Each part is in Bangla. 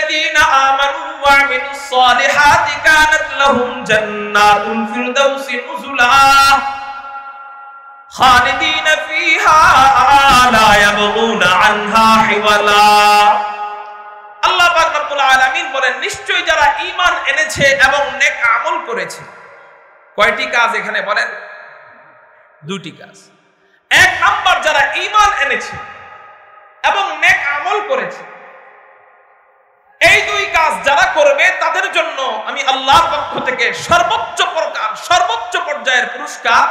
ইন্নাল্লাযীনা আমানু ওয়া আমিলুস সালিহাতি কানাত লাহুম জান্নাতুল ফিরদাউসি নুজুলা খালিদিনা ফিহা লা ইয়াবগুনা আনহা হিওয়ালা। আল্লাহ পাক রব্বুল আলামিন বলেন, নিশ্চয়ই যারা ঈমান এনেছে এবং নেক আমল করেছে। কয়টি কাজ এখানে বলেন? দুটি কাজ। এক নাম্বার, যারা ঈমান এনেছে এবং নেক আমল করেছে, এই দুই কাজ যারা করবে তাদের জন্য আমি আল্লাহর পক্ষ থেকে সর্বোচ্চ প্রকার সর্বোচ্চ পর্যায়ের পুরস্কার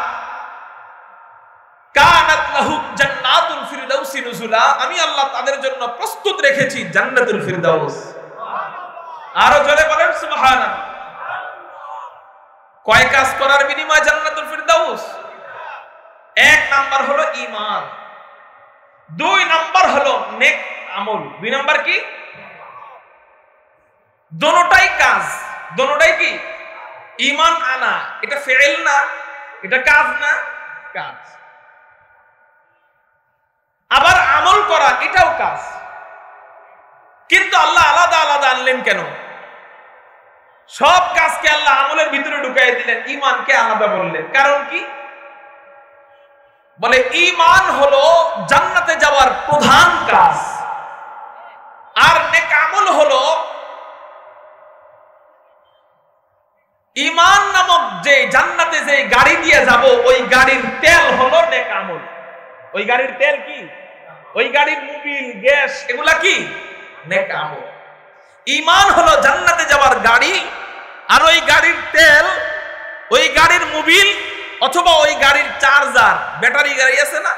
কানাত লাহুম জান্নাতুল ফিরদাউসি নুজুলা, আমি আল্লাহ তাদের জন্য প্রস্তুত রেখেছি জান্নাতুল ফিরদাউস। আরো জোরে বলেন সুবহানাল্লাহ। কয় কাজ করার বিনিময়ে জান্নাতুল ফিরদাউস? এক নাম্বার হলো ঈমান, দুই নাম্বার হলো নেক আমল। দুই নাম্বার কি? দোনোটাই কাজ, দোনোটাই কি? ঈমান আনা এটা ফেল না, এটা কাজ না? কাজ। আবার আমল করা এটাও কাজ। কিন্তু আল্লাহ আলাদা আলাদা আনলেন কেন? সব কাজকে আল্লাহ আমলের ভিতরে ঢুকাই দিলেন, ঈমানকে আলাদা বললেন। কারণ কি? বলে ঈমান হলো জান্নাতে যাওয়ার প্রধান কাজ, আর নেক আমল হলো ঈমান নামক যে জান্নাতে যে গাড়ি দিয়ে যাব ওই গাড়ির তেল হলো নেক আমল। ওই গাড়ির তেল কি? ওই গাড়ির মোবিল, গ্যাস, এগুলা কি? নেক আমল। ঈমান হলো জান্নাতে যাওয়ার গাড়ি, আর ওই গাড়ির তেল, ওই গাড়ির মোবিল অথবা ওই গাড়ির চার্জার, ব্যাটারি গাড়ি আছে না,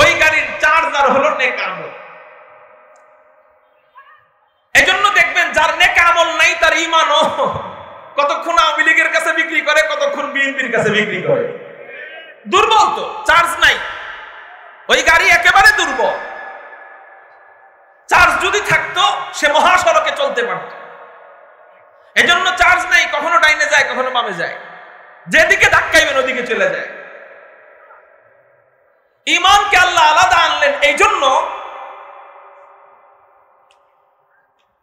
ওই গাড়ির চার্জার হলো নেক আমল। এজন্য দেখবেন যার নেক আমল নাই তার ঈমানও কতক্ষণ আওয়ামী লীগের কাছে বিক্রি করে, কতক্ষণ বিএনপির কাছে বিক্রি করে। দুর্বল তো, চার্জ নাই, ওই গাড়ি একেবারে দুর্বল। চার্জ যদি থাকতো সে মহাসড়কে চলতে পারত। এজন্য চার্জ নাই, কখনো ডাইনে যায় কখনো বামে যায়, যেদিকে ধাক্কাইবেন ওদিকে চলে যায়। ঈমানকে আল্লাহ আলাদা আনলেন এই জন্য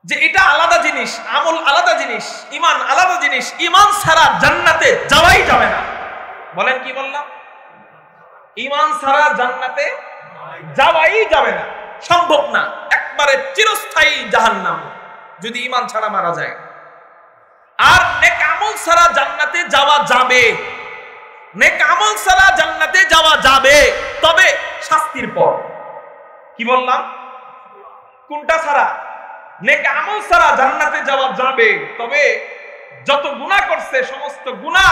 যে এটা আলাদা জিনিস, আমল আলাদা জিনিস, ঈমান আলাদা জিনিস। ঈমান ছাড়া জান্নাতে যাওয়াই যাবে না। বলেন কি বললাম? ঈমান ছাড়া জান্নাতে যাওয়াই যাবে না, সম্ভব না। একবারে চিরস্থায়ী জাহান্নাম যদি ঈমান ছাড়া মারা যায়। আর নেক আমল ছাড়া জান্নাতে যাওয়া যাবে, নেক আমল ছাড়া জান্নাতে যাওয়া যাবে, তবে শাস্তির পর। কি বললাম? কোনটা ছাড়া? নেক আমল ছাড়া জান্নাতে যাওয়া যাবে, তবে যত গুনাহ করছে সমস্ত গুনাহ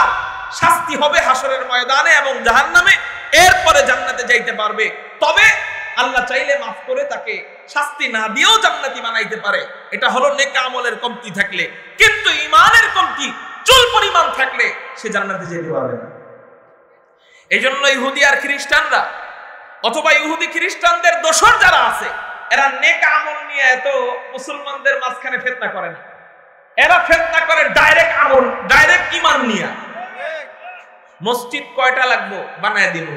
শাস্তি হবে হাসরের ময়দানে এবং জাহান্নামে। এরপরে জান্নাতে যাইতে পারবে। তবে আল্লাহ চাইলে মাফ করে তাকে শাস্তি না দিয়েও জান্নাতি বানাইতে পারে। এটা হলো নেক আমলের কমতি থাকলে। কিন্তু ঈমানের কমতি চুল পরিমাণ থাকলে সে জান্নাতে যেতে পারবে না। এই জন্য ইহুদি আর খ্রিস্টানরা অথবা ইহুদি খ্রিস্টানদের দোসর যারা আছে, এরা নেক আমল নিয়ে এত মুসলমানদের মাঝখানে ফিতনা করে না। এরা ফিতনা করে ডাইরেক্ট আমল, ডাইরেক্ট ঈমান নিয়ে। মসজিদ কয়টা লাগবো? বানায় দিব।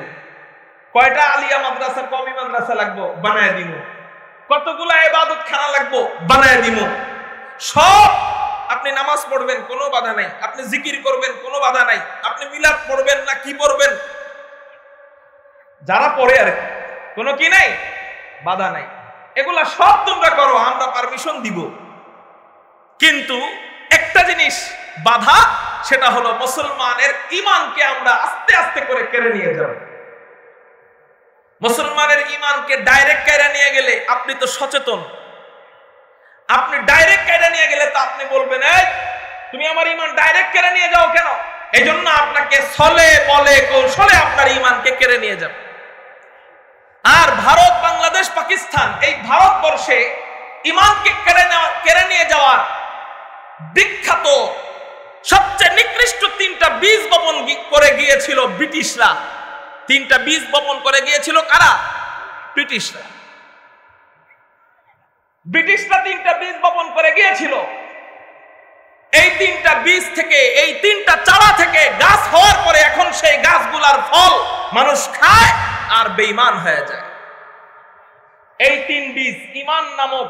কয়টা আলিয়া মাদ্রাসা, কওমি মাদ্রাসা লাগবো? বানায় দিব। কতগুলা ইবাদত খানা লাগবো? বানায় দিব। সব আপনি নামাজ পড়বেন কোনো বাধা নাই, আপনি জিকির করবেন কোনো বাধা নাই, আপনি মিলাদ পড়বেন না কি পড়বেন, যারা পড়ে আর কোনো কি নাই, বাধা নাই। এগুলা সব তোমরা করো, আমরা পারমিশন দিব। কিন্তু একটা জিনিস বাধা, সেটা হলো মুসলমানের ঈমানকে আমরা আস্তে আস্তে করে কেড়ে নিয়ে যাব। মুসলমানের ঈমানকে ডাইরেক্ট কেড়ে নিয়ে গেলে আপনি তো সচেতন, আপনি ডাইরেক্ট কেড়ে নিয়ে গেলে তো আপনি বলবেন, এই তুমি আমার ঈমান ডাইরেক্ট কেড়ে নিয়ে যাও কেন? এই জন্য আপনাকে ছলে বলে কৌশলে আপনার ঈমানকে কেড়ে নিয়ে যাবে। আর ভারত, বাংলাদেশ, পাকিস্তান, এই ভারতবর্ষে ঈমানকে কেড়ে নিয়ে যাওয়ার বিখ্যাত সবচেয়ে নিকৃষ্ট তিনটা বীজ বপন করে গিয়েছিল ব্রিটিশরা। তিনটা বীজ বপন করে গিয়েছিল কারা? ব্রিটিশরা। ব্রিটিশরা তিনটা বীজ বপন করে গিয়েছিল। এই তিনটা বীজ থেকে, এই তিনটা চারা থেকে গাছ হওয়ার পরে এখন সেই গাছগুলার ফল মানুষ খায় আর বেঈমান হয়ে যায়। এই তিন বীজ, ঈমান নামক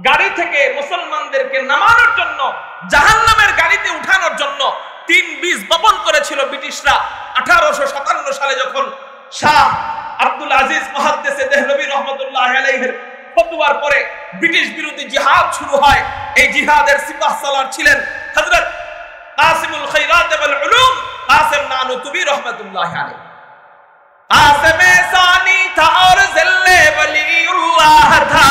গাড়ি থেকে মুসলমানদেরকে নামানোর জন্য, জাহান্নামের গাড়িতে উঠানোর জন্য 3 বীজ বপন করেছিল ব্রিটিশরা। 1857 সালে যখন শাহ আব্দুল আজিজ মুহাদ্দিস দেহলভী রাহমাতুল্লাহি আলাইহির ফতোয়ার পরে ব্রিটিশ বিরোধী জিহাদ শুরু হয়। এই জিহাদের সিপাহসালার ছিলেন হযরত কাসিমুল খায়রাত ওয়াল উলুম কাসিম নানুতুবি রাহমাতুল্লাহি আলাইহি। कासिम सानी था और ज़िल्ले वलीउल्लाह था,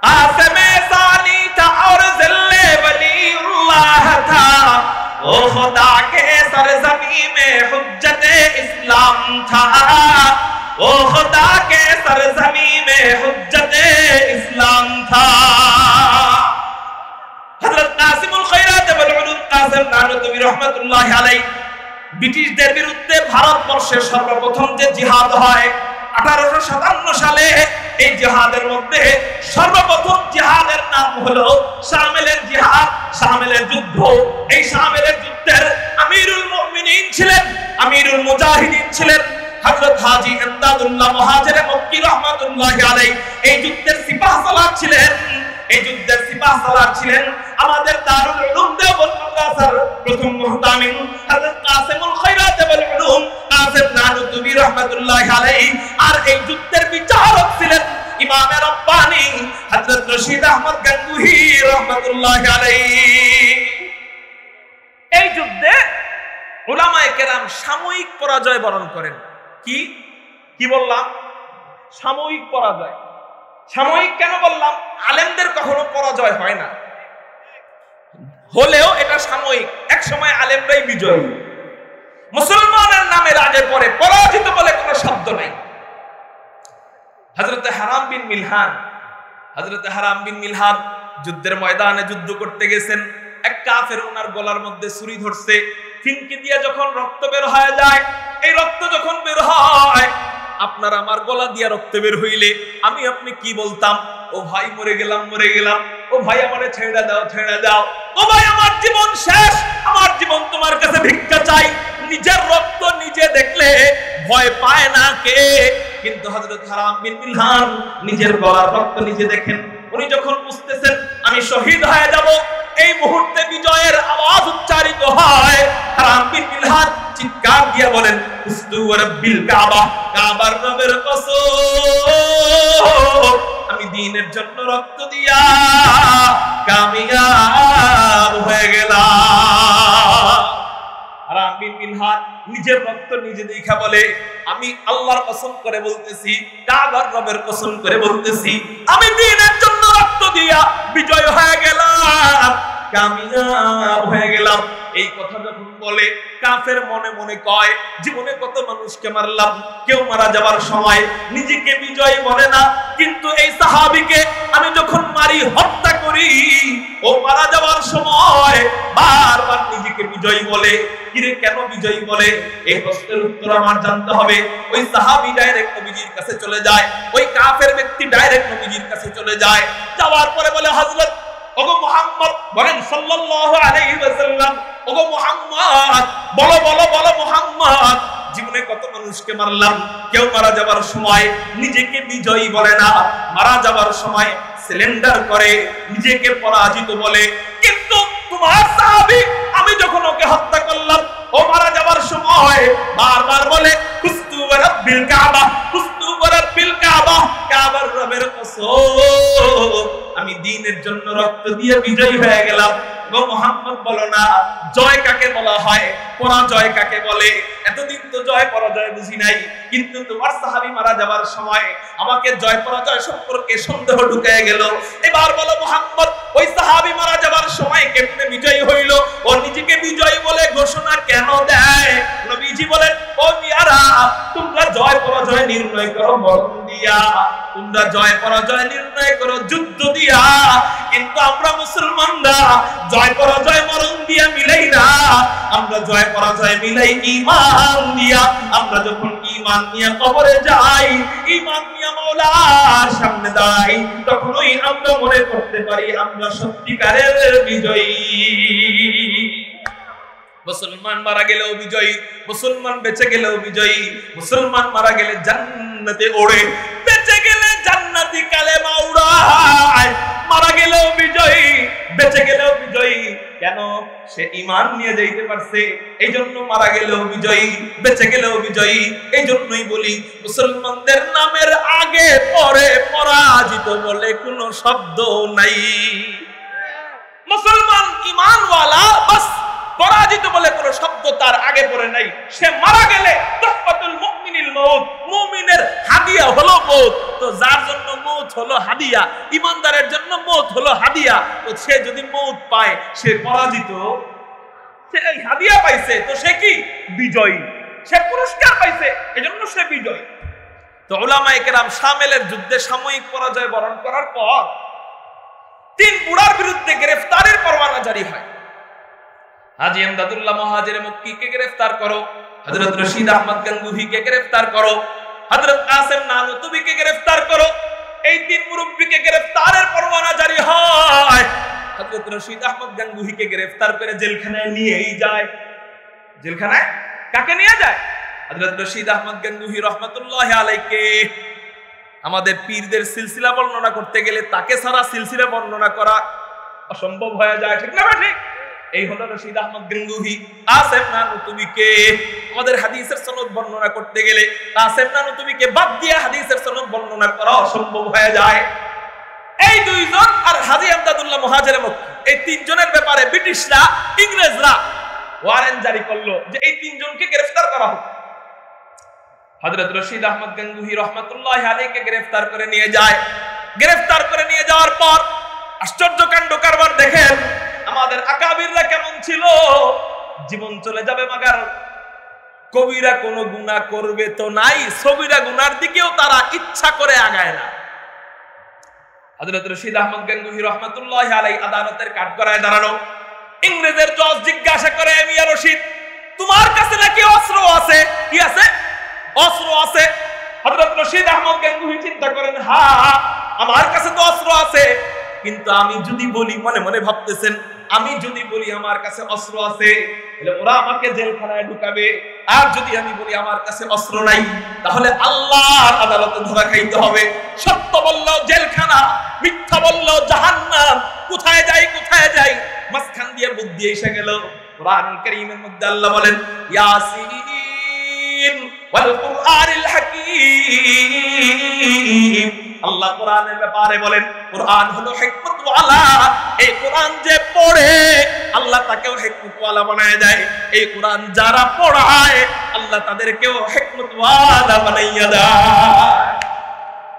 कासिम सानी था और ज़िल्ले वलीउल्लाह था, ओ खुदा के सरज़मीं में हुज्जते इस्लाम था, ओ खुदा के सरज़मीं में हुज्जते इस्लाम था। हज़रत कासिमुल खैरात वल उलूम कासिम नानुतुबी रहमतुल्लाहि अलैहि ব্রিটিশদের বিরুদ্ধে ভারতবর্ষে সর্বপ্রথম যে জিহাদ হয় 1857 সালে, এই জিহাদের মধ্যে সর্বপ্রথম জিহাদের নাম হলো শামিলের জিহাদ, শামিলের যুদ্ধ। এই শামিলের যুদ্ধের আমিরুল মুমিনিন ছিলেন, আমিরুল মুজাহিদিন ছিলেন হযরত হাজী ইমদাদুল্লাহ মুহাজিরে মক্কি রাহমাতুল্লাহি আলাইহি। এই যুদ্ধের সিপাহসালার ছিলেন, এই যুদ্ধের সিপাহসালার ছিলেন আমাদের দারুল উলুম দেওবন্দ মাদ্রাসার প্রথম মুহতামিম হযরত কাসিমুল খায়রাত ওয়াল উলুম কাসিম নানুতুবি রাহমাতুল্লাহি আলাইহি। আর এই যুদ্ধের বিচারক ছিলেন ইমামে রব্বানি হযরত রশিদ আহমদ গঙ্গুহি রাহমাতুল্লাহি আলাইহি। এই যুদ্ধে উলামায়ে কেরাম সাময়িক পরাজয় বরণ করেন। কি বললাম? সাময়িক পরাজয়। সাময়িক কেন বললাম? আলেমদের কখনো পরাজয় হয় না, হলেও এটা সাময়িক। এক সময় আলেমরাই বিজয়ী। মুসলমানের নামে আগে পরে পরাজিত বলে কোনো শব্দ নাই। হযরত হারাম বিন মিলহান যুদ্ধের ময়দানে যুদ্ধ করতে গেছেন। এক কাফের ওনার গলার মধ্যে ছুরি ধরছে, ফিনকি দিয়ে যখন রক্ত বের হয়ে যায়, এই রক্ত যখন বের হয়, আপনার আমার গলা দিয়া রক্ত বের হইলে আমি আপনি কি বলতাম? ও ভাই মরে গেলাম, মরে গেলাম, ও ভাই আমারে ছেড়ে দাও, ছেড়ে দাও, ও ভাই আমার জীবন শেষ, আমার জীবন তোমার কাছে ভিক্ষা চাই। নিজের রক্ত নিজে দেখলে ভয় পায় না কে? কিন্তু হযরত হারাম বিন মিলহান নিজের গলার রক্ত নিজে দেখেন। উনি যখন বুঝতেছেন আমি শহীদ হয়ে যাব, এই মুহূর্তে বিজয়ের আওয়াজ উচ্চারিত হয়। হারাম বিন মিলহান চিৎকার দিয়ে বলেন, উস্তু রাব্বিল কাবা, কাবার রবের কসম, আমি দ্বীনের জন্য রক্ত দিয়া কামিয়াব হয়ে গেলাম। হারাম বিন মিলহান নিজের রক্ত নিজে দেখা বলে, আমি আল্লাহর কসম করে বলতেছি, কাবার রবের কসম করে বলতেছি, আমি দ্বীনের জন্য রক্ত দিয়া বিজয় হয়ে গেলাম, কামিয়াব হয়ে গেলাম। এই কথা যখন বলে কাফের মনে মনে কয়, জীবনে কত মানুষকে মারলাম, কেউ মারা যাবার সময় নিজেকে বিজয়ী বলে না, কিন্তু এই সাহাবীকে আমি যখন মারি, হত্যা করি, ও মারা যাবার সময় বারবার নিজেকে বিজয়ী বলে। কিরে কেন বিজয়ী বলে? এই প্রশ্নের উত্তর আমার জানতে হবে। ওই সাহাবী ডাইরেক্ট নবীজির কাছে চলে যায়, ওই কাফের ব্যক্তি ডাইরেক্ট নবীজির কাছে চলে যায়। যাওয়ার পরে বলে, হযরত ওগো মুহাম্মদ, বলেন সাল্লাল্লাহু আলাইহি ওয়াসাল্লাম, ওগো মুহাম্মদ, বলো বলো বলো মুহাম্মদ, জীবনে কত মানুষকে মারলাম, কেউ মারা যাবার সময় নিজেকে বিজয়ী বলে না, মারা যাবার সময় সিলিন্ডার করে, নিজেকে পরাজিত বলে। কিন্তু তোমার সাহাবী, আমি যখন ওকে হত্যা করলাম, ও মারা যাবার সময় বারবার বলে, কুস্তু রাব্বিল কাবা, কুস্তু রাব্বিল কাবা, কাবার রবের কসম, আমি দ্বীনের জন্য রক্ত দিয়ে বিজয়ী হয়ে গেলাম। গো মুহাম্মদ, বলো না জয় কাকে বলা হয়, পরাজয় কাকে বলে? এতদিন তো জয় পরাজয় বুঝি নাই, কিন্তু তোমার সাহাবী মারা যাবার সময় আমাকে জয় পরাজয় সম্পর্কে সন্দেহ ঢুকে গেল। এবার বলো মুহাম্মদ, ওই সাহাবী মারা যাবার সময় কেমনে বিজয়ী হইল? ও নিজেকে বিজয়ী বলে ঘোষণা কেন দেয়? নবীজি বলেন, ও মিয়ারা, তোমরা জয় পরাজয় নির্ণয় করো মরণ দিয়া, তোমরা জয় পরাজয় নির্ণয় করো যুদ্ধ দিয়া, কিন্তু আমরা মুসলমানরা জয় পরাজয় মরণ দিয়া মিলাই না, আমরা জয় পরাজয় মিলাই ঈমান দিয়া। আমরা যখন ঈমান নিয়ে কবরে যাই, ঈমান নিয়ে মাওলার সামনে দাঁড়াই, তখনই আমরা মনে করতে পারি আমরা সত্যিকারের বিজয়ী। মুসলমান মারা গেলেও বিজয়ী, মুসলমান বেঁচে গেলেও বিজয়ী। মুসলমান মারা গেলে জান্নাতে ওড়ে, বেঁচে গেলে জান্নাতি কালেমা উড়ায়। যায়, মারা গেলেও বিজয়ী, বেঁচে গেলেও বিজয়ী। কেন? সে ঈমান নিয়ে যাইতে পারছে, এই জন্য মারা গেলেও বিজয়ী, বেঁচে গেলেও বিজয়ী। এই জন্যই বলি মুসলমানদের নামের আগে পরে পরাজিত বলে কোনো শব্দ নাই। মুসলমান ঈমানওয়ালা, বাস পরাজিত বলে কোনো শব্দ তার আগে পরে নাই। সে মারা গেলে তুহফাতুল মুমিনিল মউত, মুমিনের হাদিয়া হলো মউত। তো যার জন্য মউত হলো হাদিয়া, ঈমানদারের জন্য মউত হলো হাদিয়া, তো সে যদি মউত পায় সে পরাজিত, সে এই হাদিয়া পাইছে তো সে কি বিজয়ী, সে পুরস্কার পাইছে, এজন্য সে বিজয়ী। তো উলামায়ে কেরাম শামেলের যুদ্ধে সাময়িক পরাজয় বরণ করার পর 3 বুড়ার বিরুদ্ধে গ্রেফতারের পরোয়ানা জারি হয়। হাজী ইমদাদুল্লাহ মুহাজিরে মক্কিকে গ্রেফতার করো, হযরত রশিদ আহমদ গঙ্গুহিকে গ্রেফতার করো, হযরত কাসেম নানুতুবিকে গ্রেফতার করো। এই 3 মুরব্বিকে গ্রেফতারের পরোয়ানা জারি হয়। হযরত রশিদ আহমদ গঙ্গুহিকে গ্রেফতার করে জেলখানায় নিয়েই যায়। জেলখানায় কাকে নিয়ে যায়? হযরত রশিদ আহমদ গঙ্গুহি রাহমাতুল্লাহি আলাইহি। আমাদের পীরদের সিলসিলা বর্ণনা করতে গেলে তাকে ছাড়া সিলসিলা বর্ণনা করা অসম্ভব হয়ে যায়, ঠিক না ঠিক? এই হলো রশিদ আহমদ গঙ্গুহি। কাসেম নানুতুবিকে আমাদের হাদিসের সনদ বর্ণনা করতে গেলে কাসেম নানুতুবিকে বাদ দিয়ে হাদিসের সনদ বর্ণনা করা অসম্ভব হয়ে যায়। এই 2 জন আর হাজী ইমদাদুল্লাহ মুহাজিরে মক্কি, এই 3 জনের ব্যাপারে ব্রিটিশরা, ইংরেজরা ওয়ারেন্ট জারি করলো যে এই 3 জনকে গ্রেফতার করা হোক। হযরত রশিদ আহমদ গঙ্গুহি রাহমাতুল্লাহি আলাইহিকে গ্রেফতার করে নিয়ে যায়। গ্রেফতার করে নিয়ে যাওয়ার পর আশ্চর্য কাণ্ড কারবার দেখেন আমাদের আকাবিররা কেমন ছিল। জীবন চলে যাবে মাগার কবিরা কোনো গুনাহ করবে তো নাই, সগীরা গুনার দিকেও তারা ইচ্ছা করে আগায় না। হযরত রশিদ আহমদ গঙ্গুহি রাহমাতুল্লাহি আলাইহি আদালতের কাঠগড়ায় দাঁড়ানো। ইংরেজের জজ জিজ্ঞাসা করে, মিয়া রশিদ, তোমার কাছে নাকি অস্ত্র আছে? কি আছে? অস্ত্র আছে। হযরত রশিদ আহমদ গঙ্গুহি চিন্তা করেন, হ্যাঁ আমার কাছে তো অস্ত্র আছে, কিন্তু আমি যদি বলি, মনে মনে ভাবতেছেন, আমি যদি বলি আমার কাছে অস্ত্র আছে তাহলে ওরা আমাকে জেলখানায় ঢুকাবে, আর যদি আমি বলি আমার কাছে অস্ত্র নাই তাহলে আল্লাহর আদালতে ধরা খাইতে হবে। সত্য বললেও জেলখানা, মিথ্যা বললেও জাহান্নাম। কোথায় যাই কোথায় যাই, মাঝখান দিয়ে বুদ্ধি এসে গেল। কোরআনুল কারীমের মধ্যে আল্লাহ বলেন, ইয়াসিন ওয়াল কুরআনিল হাকীম। আল্লাহ কোরআনের ব্যাপারে বলেন, কোরআন হলো হিকমত ওয়ালা। এই কোরআন যে পড়ে আল্লাহ তাকেও হিকমত ওয়ালা বানায় দেয়। এই কোরআন যারা পড়ায় আল্লাহ তাদেরকেও হিকমত ওয়ালা বানাইয়া দেয়।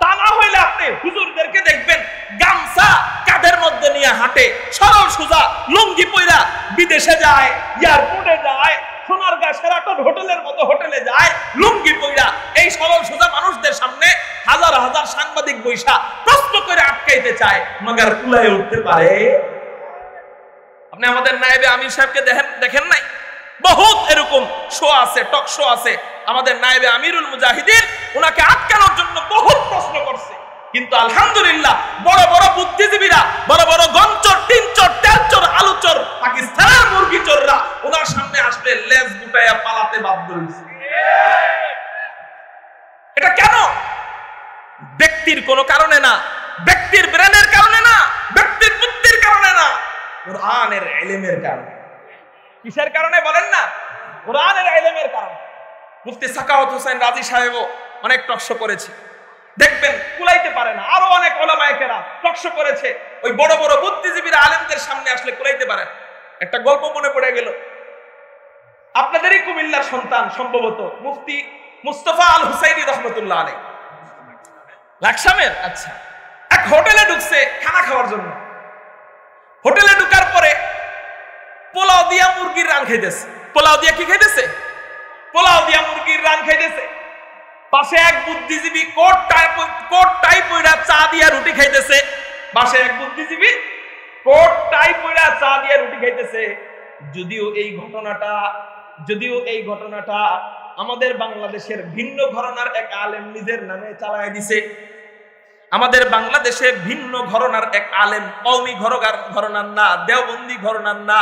তা না হইলে আপনি হুজুরদেরকে দেখবেন গামছা কাঁধের মধ্যে নিয়ে হাঁটে, সরল সোজা লুঙ্গি পইরা বিদেশে যায়, এয়ারপোর্টে যায়, সোনারগাঁ শেরাটন হোটেলের মতো হোটেলে যায় লুঙ্গি পইরা। এই সরল সোজা মানুষদের সামনে হাজার হাজার সাংবাদিক বৈশা প্রশ্ন করে আটকাইতে চায়, মগার কুলায় উঠতে পারে? আপনি আমাদের নায়েবে আমির সাহেবকে দেখেন নাই? বহুত এরকম শো আছে, টক শো আছে। আমাদের নায়েবে আমিরুল মুজাহিদিন ওনাকে আটকানোর জন্য বহুত প্রশ্ন করছে, কিন্তু আলহামদুলিল্লাহ বড় বড় বুদ্ধিজীবীরা, বড় বড় গঞ্চর, টিনচর, তেলচর, আলুচর, পাকিস্তানের মুরগি চোররা ওনার সামনে আসলে লেজ গুটাইয়া পালাতে বাধ্য হয়েছে। এটা কেন? ব্যক্তির কোনো কারণে না, ব্যক্তির ব্রেনের কারণে না, ব্যক্তির বুদ্ধির কারণে না, কোরআনের ইলমের কারণে। কিসের কারণে বলেন না? কোরআনের ইলমের কারণে। মুফতি সাকাওয়াত হোসেন রাজি সাহেবও অনেক টকশো করেছে, দেখবেন কুলাইতে পারে না। আরো অনেক ওলামায়ে কেরাম টকশো করেছে, ওই বড় বড় বুদ্ধিজীবীরা আলেমদের সামনে আসলে কুলাইতে পারে। একটা গল্প মনে পড়ে গেল, আপনাদেরই কুমিল্লার সন্তান সম্ভবত মুফতি মুস্তাফা আল হুসাইনি রহমতুল্লাহ আলাইহি, লাকসামের। আচ্ছা, এক হোটেলে ঢুকছে খানা খাওয়ার জন্য। হোটেলে ঢুকার পরে পোলাও দিয়া মুরগির রান খাইতেছে। পোলাও দিয়া কি খাইতেছে? পোলাও দিয়া মুরগির রান খাইতেছে। পাশে এক বুদ্ধিজীবী কোট টাই পইরা চা দিয়া রুটি খাইতেছে। পাশে এক বুদ্ধিজীবী কোট টাই পইরা চা দিয়া রুটি খাইতেছে। যদিও এই ঘটনাটা আমাদের বাংলাদেশের ভিন্ন ঘরানার এক আলেম নিজের নামে চালায় দিছে। আমাদের বাংলাদেশে ভিন্ন ঘরানার এক আলেম, কওমি ঘরানার না, দেওবন্দি ঘরানার না,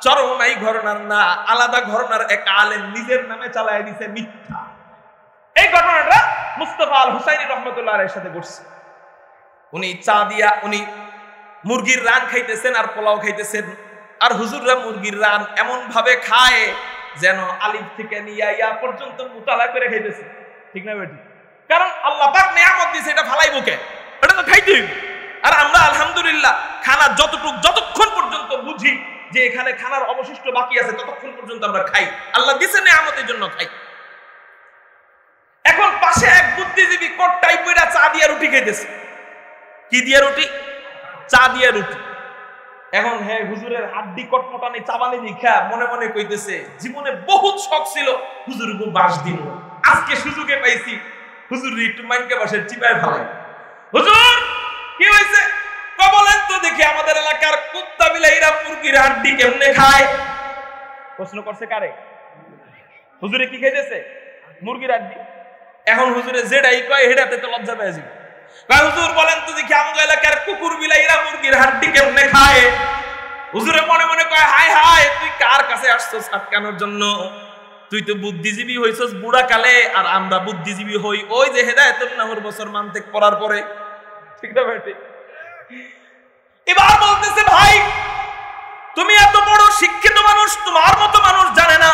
চরমনাই ঘরানার না, আলাদা ঘরানার এক আলেম নিজের নামে চালায় দিছে মিথ্যা। এই ঘটনাটা মুস্তাফা আল হুসাইনি রহমতুল্লাহ আলাইহির সাথে ঘটছে। উনি চা দিয়া উনি মুরগির রান খাইতেছেন আর পোলাও খাইতেছেন, আর হুজুররা মুরগির রান এমন ভাবে খায় যেন আলিফ থেকে নিয়ে ইয়া পর্যন্ত মুতালা করে খাইতেছে, ঠিক না বেটি? কারণ আল্লাহ পাক নিয়ামত দিয়েছে, এটা ফালাই বুকে, এটা তো খাইতে হইবে। আর আমরা আলহামদুলিল্লাহ খানা যতক্ষণ পর্যন্ত বুঝি যে এখানে খানার অবশিষ্ট বাকি আছে ততক্ষণ পর্যন্ত আমরা খাই, আল্লাহ দিয়েছে নিয়ামতের জন্য খাই। এখন পাশে এক বুদ্ধিজীবী কোটটাই পয়রা চা দিয়া রুটি খাইতেছে। কি দিয়া রুটি? চা দিয়া রুটি। এখন হ্যাঁ হুজুরের হাড্ডি কটমটানি চাবানি দেখা মনে মনে কইতেছে জীবনে বহুত শখ ছিল হুজুর গো বাস দিন, আজকে সুযোগে পাইছি হুজুর একটু মাইনকে বসে চিপায় ফেলাই। হুজুর কি হয়েছে বলেন তো দেখি, আমাদের এলাকার কুত্তা বিলাইরা মুরগির হাড্ডি কেমনে খায়? প্রশ্ন করছে কারে? হুজুরে কি খাইতেছে? মুরগির হাড্ডি। এখন হুজুরে যেটাই কয় হেডাতে তো লজ্জা পেয়ে যাবে। কয় হুজুর বলেন তো দেখি আমাদের এলাকার কুকুর বিলাইরা মুরগির হাড্ডি কেমনে খায়? হুজুরে মনে মনে কয় হায় হায় তুই কার কাছে আসছস আটকানোর জন্য? তুই তো বুদ্ধিজীবী হইছস বুড়া কালে, আর আমরা বুদ্ধিজীবী হই ওই যে হেদায়েতুন নাহুর বছর মানতেক পড়ার পরে, ঠিক না বেটি? এবার বলতেছে ভাই তুমি এত বড় শিক্ষিত মানুষ, তোমার মতো মানুষ জানে না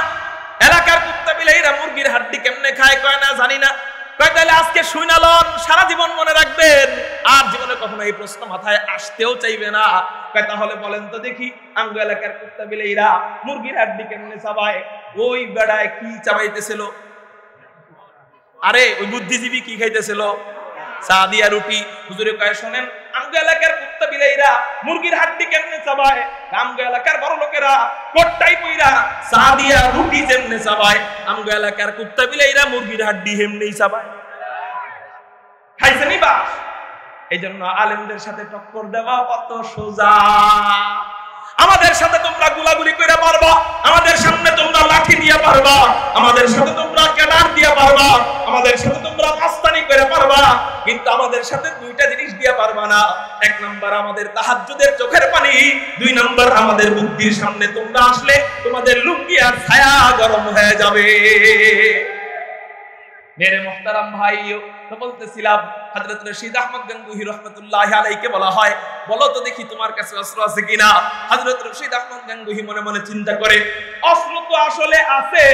এলাকার কুত্তা বিলাইরা মুরগির হাড্ডি কেমনে খায়? কয় না জানি না। কয় তাহলে আজকে শুনালন, সারা জীবন মনে রাখবেন, আর জীবনে কখনো এই প্রশ্ন মাথায় আসতেও চাইবে না। কয় তাহলে বলেন তো দেখি আমগো এলাকার কুত্তা বিলাইরা মুরগির হাড্ডি কেমনে চাবায়? ওই বেড়ায় কি চাবাইতেছিল? আরে ওই বুদ্ধিজীবী কি খাইতেছিল? চা দিয়া রুটি। হুজুরে কয় শোনেন আমগো এলাকার কুত্তা বিলাইরা মুরগির হাড্ডি কেমনে চাবায়? আমগো এলাকার বড় লোকেরা কোটটাই পইরা চা দিয়া রুটি যেমনে চাবায়, আমগো এলাকার কুত্তা বিলাইরা মুরগির হাড্ডি হেমনেই চাবায়। খাইছেনি বাস? এই জন্য আলেমদের সাথে টক্কর দেওয়া কত সোজা। আমাদের সাথে তোমরা গুলাগুলি কইরা পারবা, আমাদের সামনে তোমরা লাঠি দিয়া পারবা, আমাদের সাথে তোমরা কেনার দিয়া পারবা, আমাদের সাথে তোমরা মাস্তানি কইরা পারবা, কিন্তু আমাদের সাথে দুইটা জিনিস দিয়া পারবা না। এক নাম্বার আমাদের তাহাজ্জুদের চোখের পানি, দুই নাম্বার আমাদের বুদ্ধির সামনে তোমরা আসলে তোমাদের লুঙ্গি আর ছায়া গরম হয়ে যাবে। মেরে মুহতারাম ভাইও তো বলতেছিলাম হযরত রশিদ আহমদ গঙ্গুহি রাহমাতুল্লাহি আলাইহিকে বলা হয় বলো তো দেখি তোমার কাছে অস্ত্র আছে কিনা? হযরত রশিদ আহমদ গঙ্গুহি মনে মনে চিন্তা করে অস্ত্র তো আসলে আছে,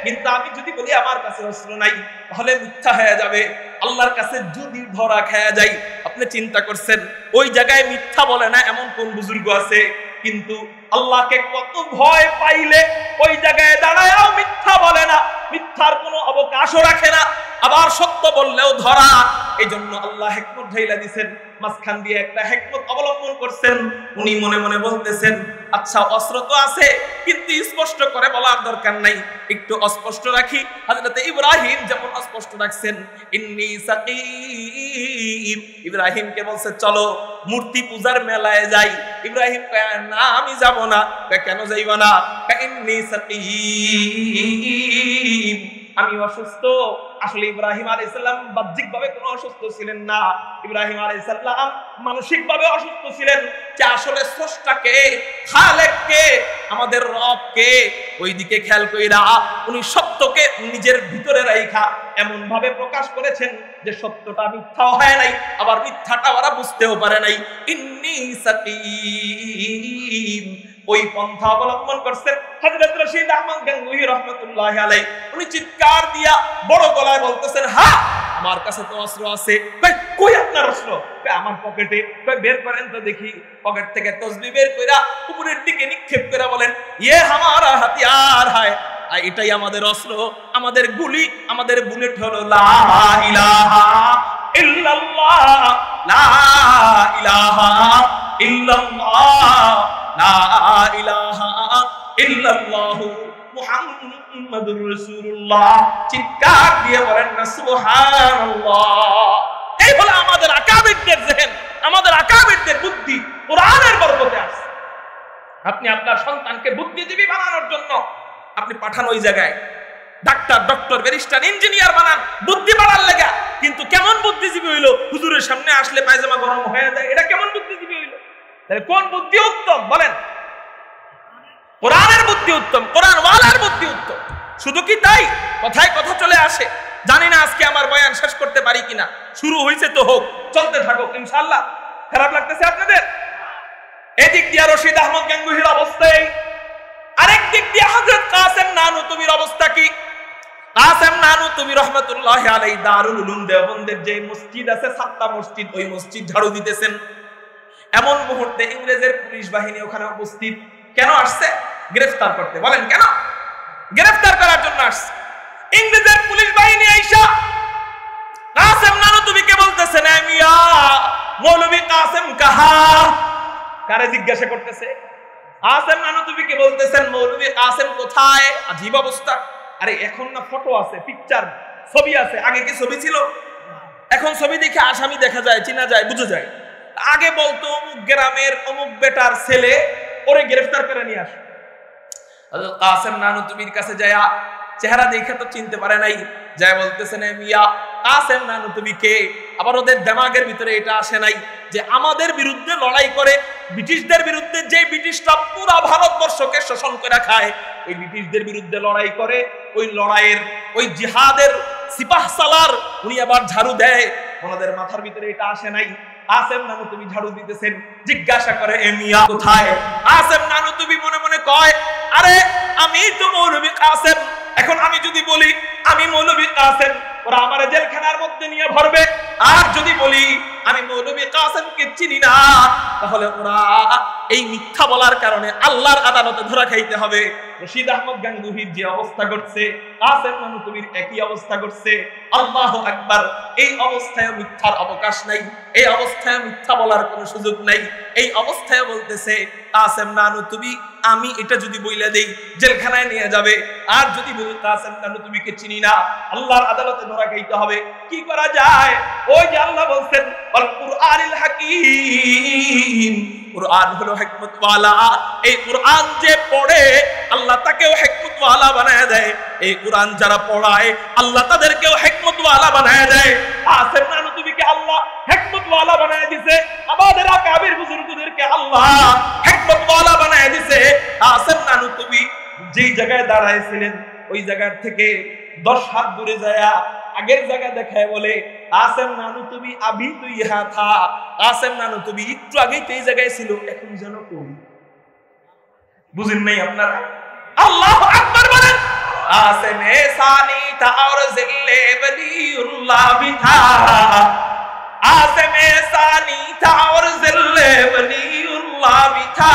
কিন্তু আমি যদি বলি আমার কাছে অস্ত্র নাই তাহলে মিথ্যা হয়ে যাবে। আল্লাহর কাছে যদি ধরা খেয়ে যাই, আপনি চিন্তা করছেন ওই জায়গায় মিথ্যা বলে না এমন কোন বুজুর্গ আছে? কিন্তু আল্লাহকে কত ভয় পাইলে ওই জায়গায় দাঁড়ায়ও মিথ্যা বলে না, মিথ্যার কোনো অবকাশও রাখে না, আবার সত্য বললেও ধরা। এই জন্য আল্লাহ হিকমত ঢাইলা দিয়েছেন, মাঝখান দিয়ে একটা হিকমত অবলম্বন করছেন। উনি মনে মনে বলতেছেন আচ্ছা অস্ত্র তো আছে, কিন্তু স্পষ্ট করে বলার দরকার নাই, একটু অস্পষ্ট রাখি। হযরত ইব্রাহিম যেমন অস্পষ্ট রাখছেন ইন্নী সাকিম, ইব্রাহিমকে বলছে চলো মূর্তি পূজার মেলায় যাই। ইব্রাহিম কয় না আমি যাব না। কেন যাইবা না? ইন্নী সাকিম, আমি অসুস্থ। আসলে ইব্রাহিম আলাইহিস সালাম বাহ্যিকভাবে কোনো অসুস্থ ছিলেন না, ইব্রাহিম আলাইহিস সালাম মানসিকভাবে অসুস্থ ছিলেন। যে আসলে স্রষ্টাকে, খালেককে, আমাদের রবকে ওইদিকে খেয়াল কইরা উনি সত্যকে নিজের ভিতরে রাইখা এমন ভাবে প্রকাশ করেছেন যে সত্যটা মিথ্যা হয় নাই, আবার মিথ্যাটা ওরা বুঝতেও পারে নাই। ইন্নী সাকিম, ওই পন্থা অবলম্বন করছেন হযরত রশিদ আহমদ গঙ্গুহি রাহমাতুল্লাহি আলাইহি। উনি চিৎকার দিয়া বড় গলায় বলতেছেন হ্যাঁ আমার কাছে তো অস্ত্র আছে। কই আপনার অস্ত্র? আমার পকেটে। বের করেন তো দেখি। পকেট থেকে তসবিহ বের কইরা উপরের দিকে নিক্ষেপ করে বলেন ইয়ে হামারা হাতিয়ার হায়, এটাই আমাদের অস্ত্র, আমাদের গুলি, আমাদের বুলেট হলো লা ইলাহা ইল্লাল্লাহ, লা ইলাহা ইল্লাল্লাহ, লা ইলাহা ইল্লাল্লাহ মুহাম্মাদুর রাসূলুল্লাহ। চিৎকার দিয়ে বলেন না সুবহানাল্লাহ। এই হলো আমাদের আকাবিরদের জেহেন, আমাদের আকাবিরদের বুদ্ধি কোরআনের বরকতে আছে। আপনি আপনার সন্তানকে বুদ্ধিজীবী বানানোর জন্য আপনি পাঠান ওই জায়গায়, ডাক্তার, ডক্টর, ব্যারিস্টার, ইঞ্জিনিয়ার বানান বুদ্ধি বাড়ার লাগা, কিন্তু কেমন বুদ্ধিজীবী হইলো? হুজুরের সামনে আসলে পায়জামা গরম হয়ে যায়, এটা কেমন বুদ্ধিজীবী হইলো? তাহলে কোন বুদ্ধি উত্তম বলেন? কোরআনের বুদ্ধি উত্তম, কোরআন ওয়ালার বুদ্ধি উত্তম। শুধু কি তাই? কথায় কথা চলে আসে জানি না আজকে আমার বয়ান শেষ করতে পারি কিনা, শুরু হয়েছে তো হোক, চলতে থাকুক ইনশাআল্লাহ। খারাপ লাগতেছে আপনাদের? এদিক দিয়ে রশিদ আহমদ গাঙ্গুহির অবস্থায়, আরেক দিক দিয়ে হযরত কাসেম নানুতুবির অবস্থা কি? কাসেম নানুতুবি রহমাতুল্লাহি আলাইহি দারুল উলুম দেওবন্দের যে মসজিদ আছে, 7টা মসজিদ, ওই মসজিদ ঝাড়ু দিতেছেন। এমন মুহূর্তে ইংরেজের পুলিশ বাহিনী ওখানে উপস্থিত। কেন আসছে? গ্রেফতার করতে। বলেন কেন? গ্রেফতার করার জন্য আসছে। ইংরেজের পুলিশ বাহিনী আইসা কাসেম নানুতুবিকে বলতেছেন, এ মিয়া মৌলভী কাসেম কাহা? কারে জিজ্ঞাসা করতেছে? কাসেম নানুতুবিকে বলতেছেন, মৌলভী কাসেম কোথায়? আজীব অবস্থা। আরে এখন না ফটো আছে, পিকচার, ছবি আছে, আগে কি ছবি ছিল? এখন ছবি দেখে আসামি দেখা যায়, চিনা যায়, বুঝা যায়। আগে বলতো অমুক গ্রামের অমুক বেটার ছেলে, ওরে গ্রেফতার করে নিয়ে আসে। কাসেম নানুতুবির কাছে যায়, চেহারা দেখে তো চিনতে পারে নাই, যায় বলতেছেন, মিয়া কাসেম নানুতুবি কে? আবার ওদের দিমাগের ভিতরে এটা আসে নাই যে আমাদের বিরুদ্ধে লড়াই করে, ব্রিটিশদের বিরুদ্ধে, যে ব্রিটিশরা পুরো ভারতবর্ষকে শোষণ করে খায়, ওই ব্রিটিশদের বিরুদ্ধে লড়াই করে, ওই লড়াইয়ের ওই জিহাদের সিপাহ সালার উনি আবার ঝাড়ু দেয়। ওনাদের মাথার ভিতরে এটা আসে নাই। কাসেম নানুতুবি ঝাড়ু দিতেছেন, জিজ্ঞাসা করে, এ মিয়া কোথায়? কাসেম নানুতুবি মনে মনে কয়, আরে আমি তো মৌলভী কাসেম। এখন আমি যদি বলি আমি মৌলভী কাসেম, ওরা আমারে জেলখানার মধ্যে নিয়ে ভরবে। আর যদি বলি আমি মৌলভী কাসেমকে চিনি না, তাহলে ওরা এই মিথ্যা বলার কারণে আল্লাহর আদালতে ধরা খাইতে হবে। রশিদ আহমদ গাঙ্গুহির যে অবস্থা ঘটছে, কাসেম নানুতুবির একই অবস্থা ঘটছে। আল্লাহু আকবার। এই অবস্থায় মিথ্যার অবকাশ নাই, এই অবস্থায় মিথ্যা বলার কোনো সুযোগ নাই। এই অবস্থায় বলতেছে কাসেম নানুতুবি, আমি এটা যদি বইলা দেই জেলখানায় নিয়ে যাবে। আর যদি বলি কাসেম নানুতুবিকে চিনি না, আল্লাহর আদালতে ধরা খাইতে হবে। কি করা যায়? ওই যে আল্লাহ বলছেন, আল কুরআনিল হাকীম, কুরআন হলো হিকমত ওয়ালা। এই কুরআন যে পড়ে আল্লাহ তাকেও হিকমত ওয়ালা বানায় দেয়। এই কুরআন যারা পড়ায় আল্লাহ তাদেরকেও হিকমত ওয়ালা বানায় দেয়। কাসেম নানুতুবিকে আল্লাহ হিকমত ওয়ালা বানায় দিয়েছে, আমাদের আকাবির বুজুর্গদেরকে আল্লাহ হিকমত ওয়ালা বানায় দিয়েছে। কাসেম নানুতুবি যেই জায়গায় দাঁড়াইছিলেন, ওই জায়গার থেকে 10 হাত দূরে যায় আগের জায়গা দেখায় বলে, কাসেম নানুতুবি আবি তো ইহা থা। কাসেম নানুতুবি একটু আগেই তো এই জায়গায় ছিল, এখন যেন কই। বুঝেন নাই আপনারা? আল্লাহু আকবার বলেন। কাসেম সানি থা और जिल्ले वलीउल्लाह भी था। कासिम सानी था और जिल्ले वलीउल्लाह भी था।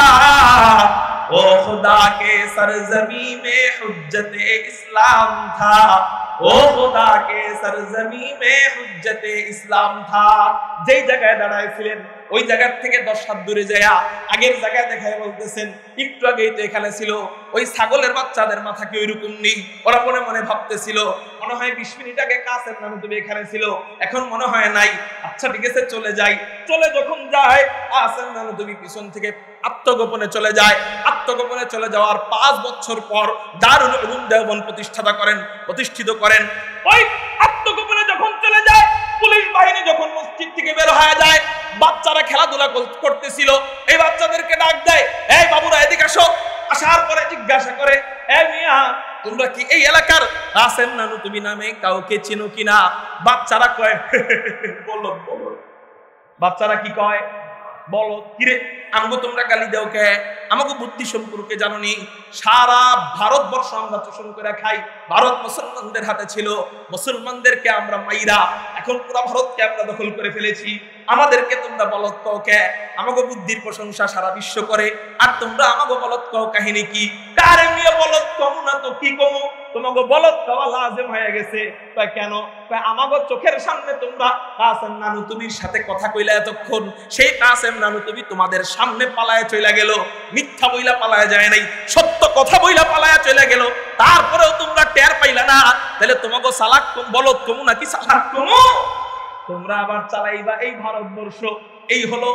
ओ खुदा के सरजमी में हुज्जत इस्लाम था। ओ खुदा के सरजमी में हुज्जत इस्लाम था। যেই জায়গায় দাঁড়াইছিলেন ওই জায়গা থেকে 10 হাত দূরে যায় আগের জায়গায় দেখায় বলতেছেন, একটু আগেই তো এখানে ছিল। ওই ছাগলের বাচ্চাদের মাথা কি ওইরকম নেই? ওরা মনে মনে ভাবতেছিল মনে হয় 20 মিনিট আগে কাসেম নানুতুবি এখানে ছিল, এখন মনে হয় নাই। আচ্ছা ঠিক আছে, চলে যাই। চলে যখন যায়, কাসেম নানুতুবি পিছন থেকে আত্মগোপনে চলে যায়। আত্মগোপনে চলে যাওয়ার 5 বছর পর দারুল উলুম দেওবন্দ প্রতিষ্ঠিত করেন। ওই আত্মগোপনে যখন চলে যায়, পুলিশ বাহিনী যখন মসজিদ থেকে বের হয়ে যায়, বাচ্চারা খেলাধুলা করতেছিল, এই বাচ্চাদেরকে ডাক দেয়, এই বাবুরা এদিকে আসো। আসার পরে জিজ্ঞাসা করে, এ মিয়া তোমরা কি এই এলাকার কাসেম নানুতুবি নামে কাউকে চিনো কিনা? বাচ্চারা কয়, বলো বলো। বাচ্চারা কি কয়? বলো। কিরে আমাকে তোমরা গালি দাও কে? আমাকে বুদ্ধি সম্পর্কে জানোনি? সারা ভারতবর্ষ আমরা শোষণ করে খাই। ভারত মুসলমানদের হাতে ছিল, মুসলমানদেরকে আমরা মাইরা এখন পুরো ভারতকে আমরা দখল করে ফেলেছি। আমাদেরকে তোমরা বলত কও কে? আমাকে বুদ্ধির প্রশংসা সারা বিশ্ব করে, আর তোমরা আমাকে বলত কও কাহিনী কি? কারে নিয়ে বলত কও না তো কি কমু? তোমাকে বলত কওয়া লাজিম হয়ে গেছে। কয় কেন? কয় আমাকে চোখের সামনে তোমরা কাসেম নানুতুবির সাথে কথা কইলা এতক্ষণ, সেই কাসেম নানুতুবি তোমাদের সামনে পালায় চলে গেল। মিথ্যা বইলা পালায় যায় নাই, সত্য কথা বইলা পালায় চলে গেল। তারপরেও তোমরা টের পাইলা না। তাহলে তোমাকে সালাক বলত কমু নাকি সালাক কমু? তোমরা আবার চালাইবা এই ভারতবর্ষ। এই হলো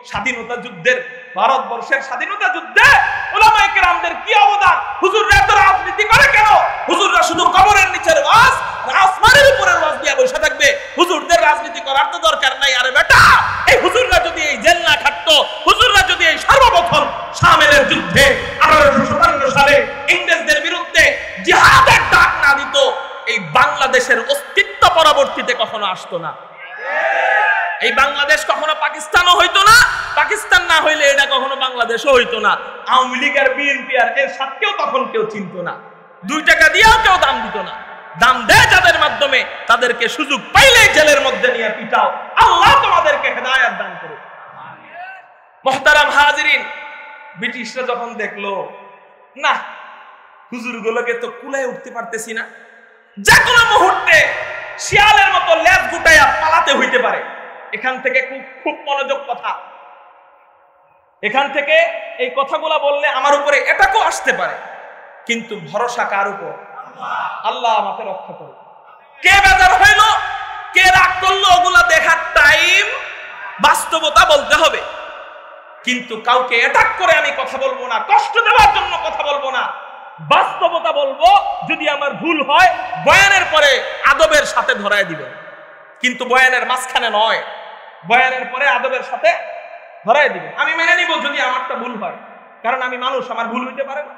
স্বাধীনতা যুদ্ধের, ভারতবর্ষের স্বাধীনতা যুদ্ধে উলামায়ে কেরামদের কি অবদান। হুজুররা এত রাজনীতি করে কেন? হুজুররা শুধু কবরের নিচের ওয়াজ আর আসমানের উপরের ওয়াজ দিয়ে বসে থাকবে। হুজুরদের রাজনীতি করার তো দরকার নাই। আরে বেটা, এই হুজুররা যদি এই জেল না খাটতো, হুজুররা যদি এই সর্বপ্রথম শামেলের যুদ্ধে 1857 সালে ইংরেজদের বিরুদ্ধে জিহাদের ডাক না দিত, এই বাংলাদেশের অস্তিত্ব আসতো না। এই বাংলাদেশ কখনো পাকিস্তানও হইতো না, পাকিস্তান না হইলে এটা কখনো বাংলাদেশও হইতো না। আওয়ামী লীগ আর বিএনপি আর এর সাথেও তখন কেউ চিনত না। 2 টাকা দিয়েও কেউ দাম দিত না। দাম দেয় যাদের মাধ্যমে, তাদেরকে সুযোগ পাইলেই জেলের মধ্যে নিয়ে পিটাও। আল্লাহ তোমাদেরকে হেদায়েত দান করুক। মুহতারাম হাজিরিন, ব্রিটিশরা যখন দেখলো না হুজুরগুলোকে তো কুলায় উঠতে পারতেছি না, যে কোনো মুহূর্তে শিয়ালের মতো লেজ গুটাইয়া পালাতে হইতে পারে, এখান থেকে খুব মনোযোগ কথা, এখান থেকে এই কথাগুলা বললে আমার উপরে এটাকেও আসতে পারে, কিন্তু ভরসা কার উপর? আল্লাহ আমাকে রক্ষা করো। কে বেজার হইল, কে রাগ করলো, ওগুলা দেখার টাইম, বাস্তবতা বলতে হবে। কিন্তু কাউকে অ্যাটাক করে আমি কথা বলবো না, কষ্ট দেওয়ার জন্য কথা বলবো না, বাস্তবতা বলবো। যদি আমার ভুল হয় বয়ানের পরে আদবের সাথে ধরায় দিবেন, কিন্তু বয়ানের মাঝখানে নয়, বয়ানের পরে আদবের সাথে ধরায় দিবেন। আমি মেনে নিব যদি আমারটা ভুল হয়, কারণ আমি মানুষ, আমার ভুল হইতে পারে না।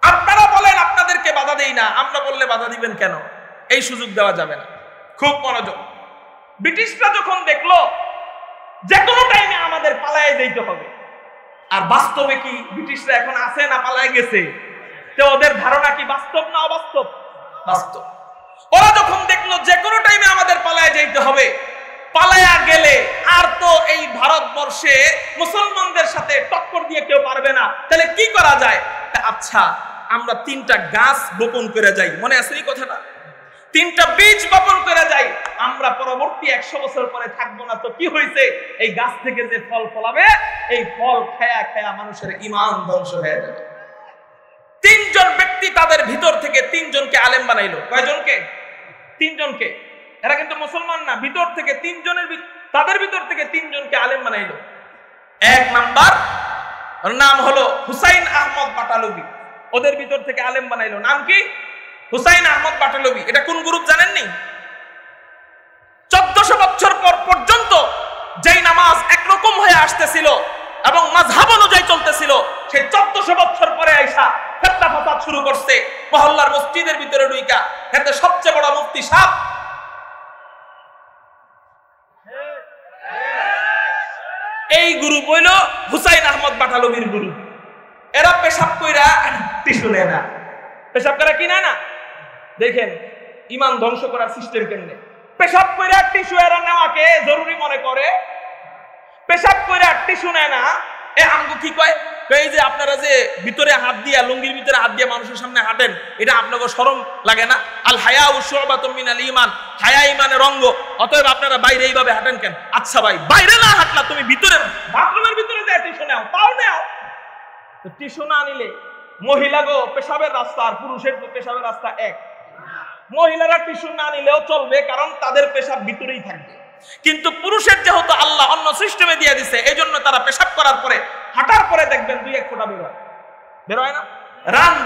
আপনারা বলেন আপনাদেরকে বাধা দেই না, আমরা বললে বাধা দিবেন কেন? এই সুযোগ দেওয়া যাবে না। খুব মনোযোগ। ব্রিটিশরা যখন দেখলো যে কোনো টাইমে আমাদের পালায়ে যেতে হবে, আর বাস্তবে কি ব্রিটিশরা এখন আছে না পালায়ে গেছে? তো ওদের ধারণা কি বাস্তব না অবাস্তব? বাস্তব। ওরা যখন দেখলো যে কোনো টাইমে আমাদের পালায়ে যেতে হবে, পালায়া গেলে আর তো এই ভারতবর্ষে মুসলমানদের সাথে টক্কর দিয়ে কেউ পারবে না, তাহলে কি করা যায়? আচ্ছা, আমরা 3টা গাছ বপন করে যাই, মনে আছে এই কথাটা? 3টা বীজ বপন করে যাই, আমরা পরবর্তী 100 বছর পরে থাকবো না, তো কি হয়েছে? এই গাছ থেকে যে ফল ফলাবে, এই ফল খায়া খায়া মানুষের ঈমান ধ্বংস হয়ে যাবে। 3 জন ব্যক্তি তাদের ভিতর থেকে 3 জনকে আলেম বানাইলো। কয়জনকে? 3 জনকে। এরা কিন্তু মুসলমান না, ভিতর থেকে 3 জনের, তাদের ভিতর থেকে 3 জনকে আলেম বানাইলো। 1 নাম্বার নাম হলো হুসাইন আহমদ বাটালবি, ওদের ভিতর থেকে আলেম বানাইলো। নাম কি? হুসাইন আহমদ বাটালবি। এটা কোন গ্রুপ জানেননি? 1400 বছর পর্যন্ত যেই নামাজ একরকম হয়ে আসতেছিল এবং মাযহাব অনুযায়ী চলতেছিল, সেই 1400 বছর পরে আইসা ফিতনা ফাসাদ শুরু করছে মহল্লার মসজিদের ভিতরে ঢুইকা। এতে সবচেয়ে বড় মুফতি সাহেব এই গ্রুপ হইল হুসাইন আহমদ বাটালবির গ্রুপ। এরা পেশাব কইরা টিস্যু নেয় না। পেশাব করা কি না? দেখেন ঈমান ধ্বংস করার সিস্টেম কেমনে। পেশাব কইরা টিস্যু এরা নেওয়াকে জরুরি মনে করে, পেশাব কইরা টিস্যু নেয় না। এ আমগো কি কয়? এই যে আপনারা যে ভিতরে হাত দিয়া, লুঙ্গির ভিতরে হাত দিয়া মানুষের সামনে হাঁটেন, এটা আপনাকে শরম লাগে না? আল হায়াউ শুবাতুম মিনাল ঈমান, হায়া ঈমানের অঙ্গ, অতএব আপনারা বাইরে এইভাবে হাঁটেন কেন? আচ্ছা ভাই, বাইরে না হাঁটলা, তুমি ভিতরে বাথরুমের ভিতরে যায় টিস্যু নাও, তাও নাও। তো টিস্যু না নিলে মহিলাগো পেশাবের রাস্তা আর পুরুষের পেশাবের রাস্তা এক। মহিলারা টিস্যু না নিলেও চলবে, কারণ তাদের পেশাব ভিতরেই থাকবে। কিন্তু পুরুষের যেহেতু আল্লাহ অন্য সিস্টেমে দিয়ে দিছে, এই জন্য তারা পেশাব করার পরে, হাঁটার পরে দেখবেন 2-1 ফোঁটা বের হয়। বের হয় না?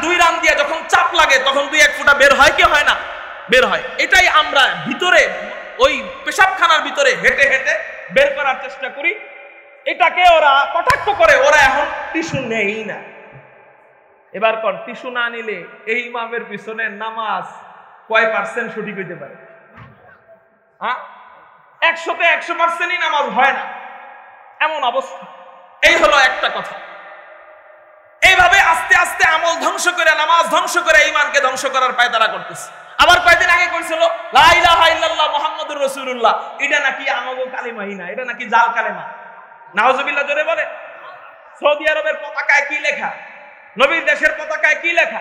2 রান দিয়ে যখন চাপ লাগে তখন 2-1 ফোঁটা বের হয় কি হয় না? বের হয়। এটাই আমরা ভিতরে ওই পেশাবখানার ভিতরে হেঁটে হেঁটে বের করার চেষ্টা করি। এটাকে ওরা কটাক্ষ করে, ওরা এখন টিস্যু নেই না। এবার কোন টিস্যু না নিলে এই ইমামের পিছনে নামাজ কয় % সঠিক হইতে পারে? 100-তে 100%ই নামাজ হয় না, এমন অবস্থা। এই হলো একটা কথা। এইভাবে আস্তে আস্তে আমল ধ্বংস করে, নামাজ ধ্বংস করে, ঈমানকে ধ্বংস করার পায়তারা করতেছে। আবার কয়েকদিন আগে কইছিল লা ইলাহা ইল্লাল্লাহ মুহাম্মাদুর রাসূলুল্লাহ, এটা নাকি আমাগো কালিমাই না, এটা নাকি জাল কালেমা। নাউজুবিল্লাহ, জোরে বলে। সৌদি আরবের পতাকায় কি লেখা? নবীর দেশের পতাকায় কি লেখা?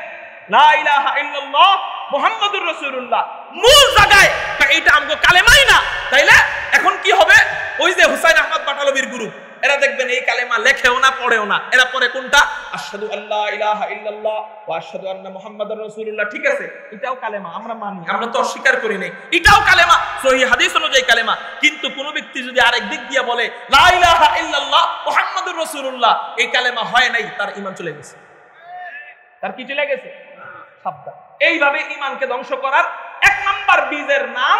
লা ইলাহা ইল্লাল্লাহ মুহাম্মাদুর রাসূলুল্লাহ। মূল জায়গায় এটা আমগো কালেমাই না। তাইলে এখন কি হবে? ওই যে হুসাইন আহমদ বাটালবির গ্রুপ, এরা দেখবেন এই কালেমা লেখেও না, পড়েও না। এরা পড়ে কোনটা? আশহাদু আল্লা ইলাহা ইল্লাল্লাহ ওয়া আশহাদু আন্না মুহাম্মাদুর রাসূলুল্লাহ। ঠিক আছে, এটাও কালেমা, আমরা মানি, আমরা তো অস্বীকার করি নাই। এটাও কালেমা, সহিহ হাদিস অনুযায়ী কালেমা। কিন্তু কোন ব্যক্তি যদি আরেক দিক দিয়ে বলে লা ইলাহা ইল্লাল্লাহ মুহাম্মাদুর রাসূলুল্লাহ, এই কালেমা হয় নাই, তার ঈমান চলে গেছে। তার কি চলে গেছে? সাবধান। এইভাবে ঈমানকে ধ্বংস করার 1 নাম্বার বীজের নাম,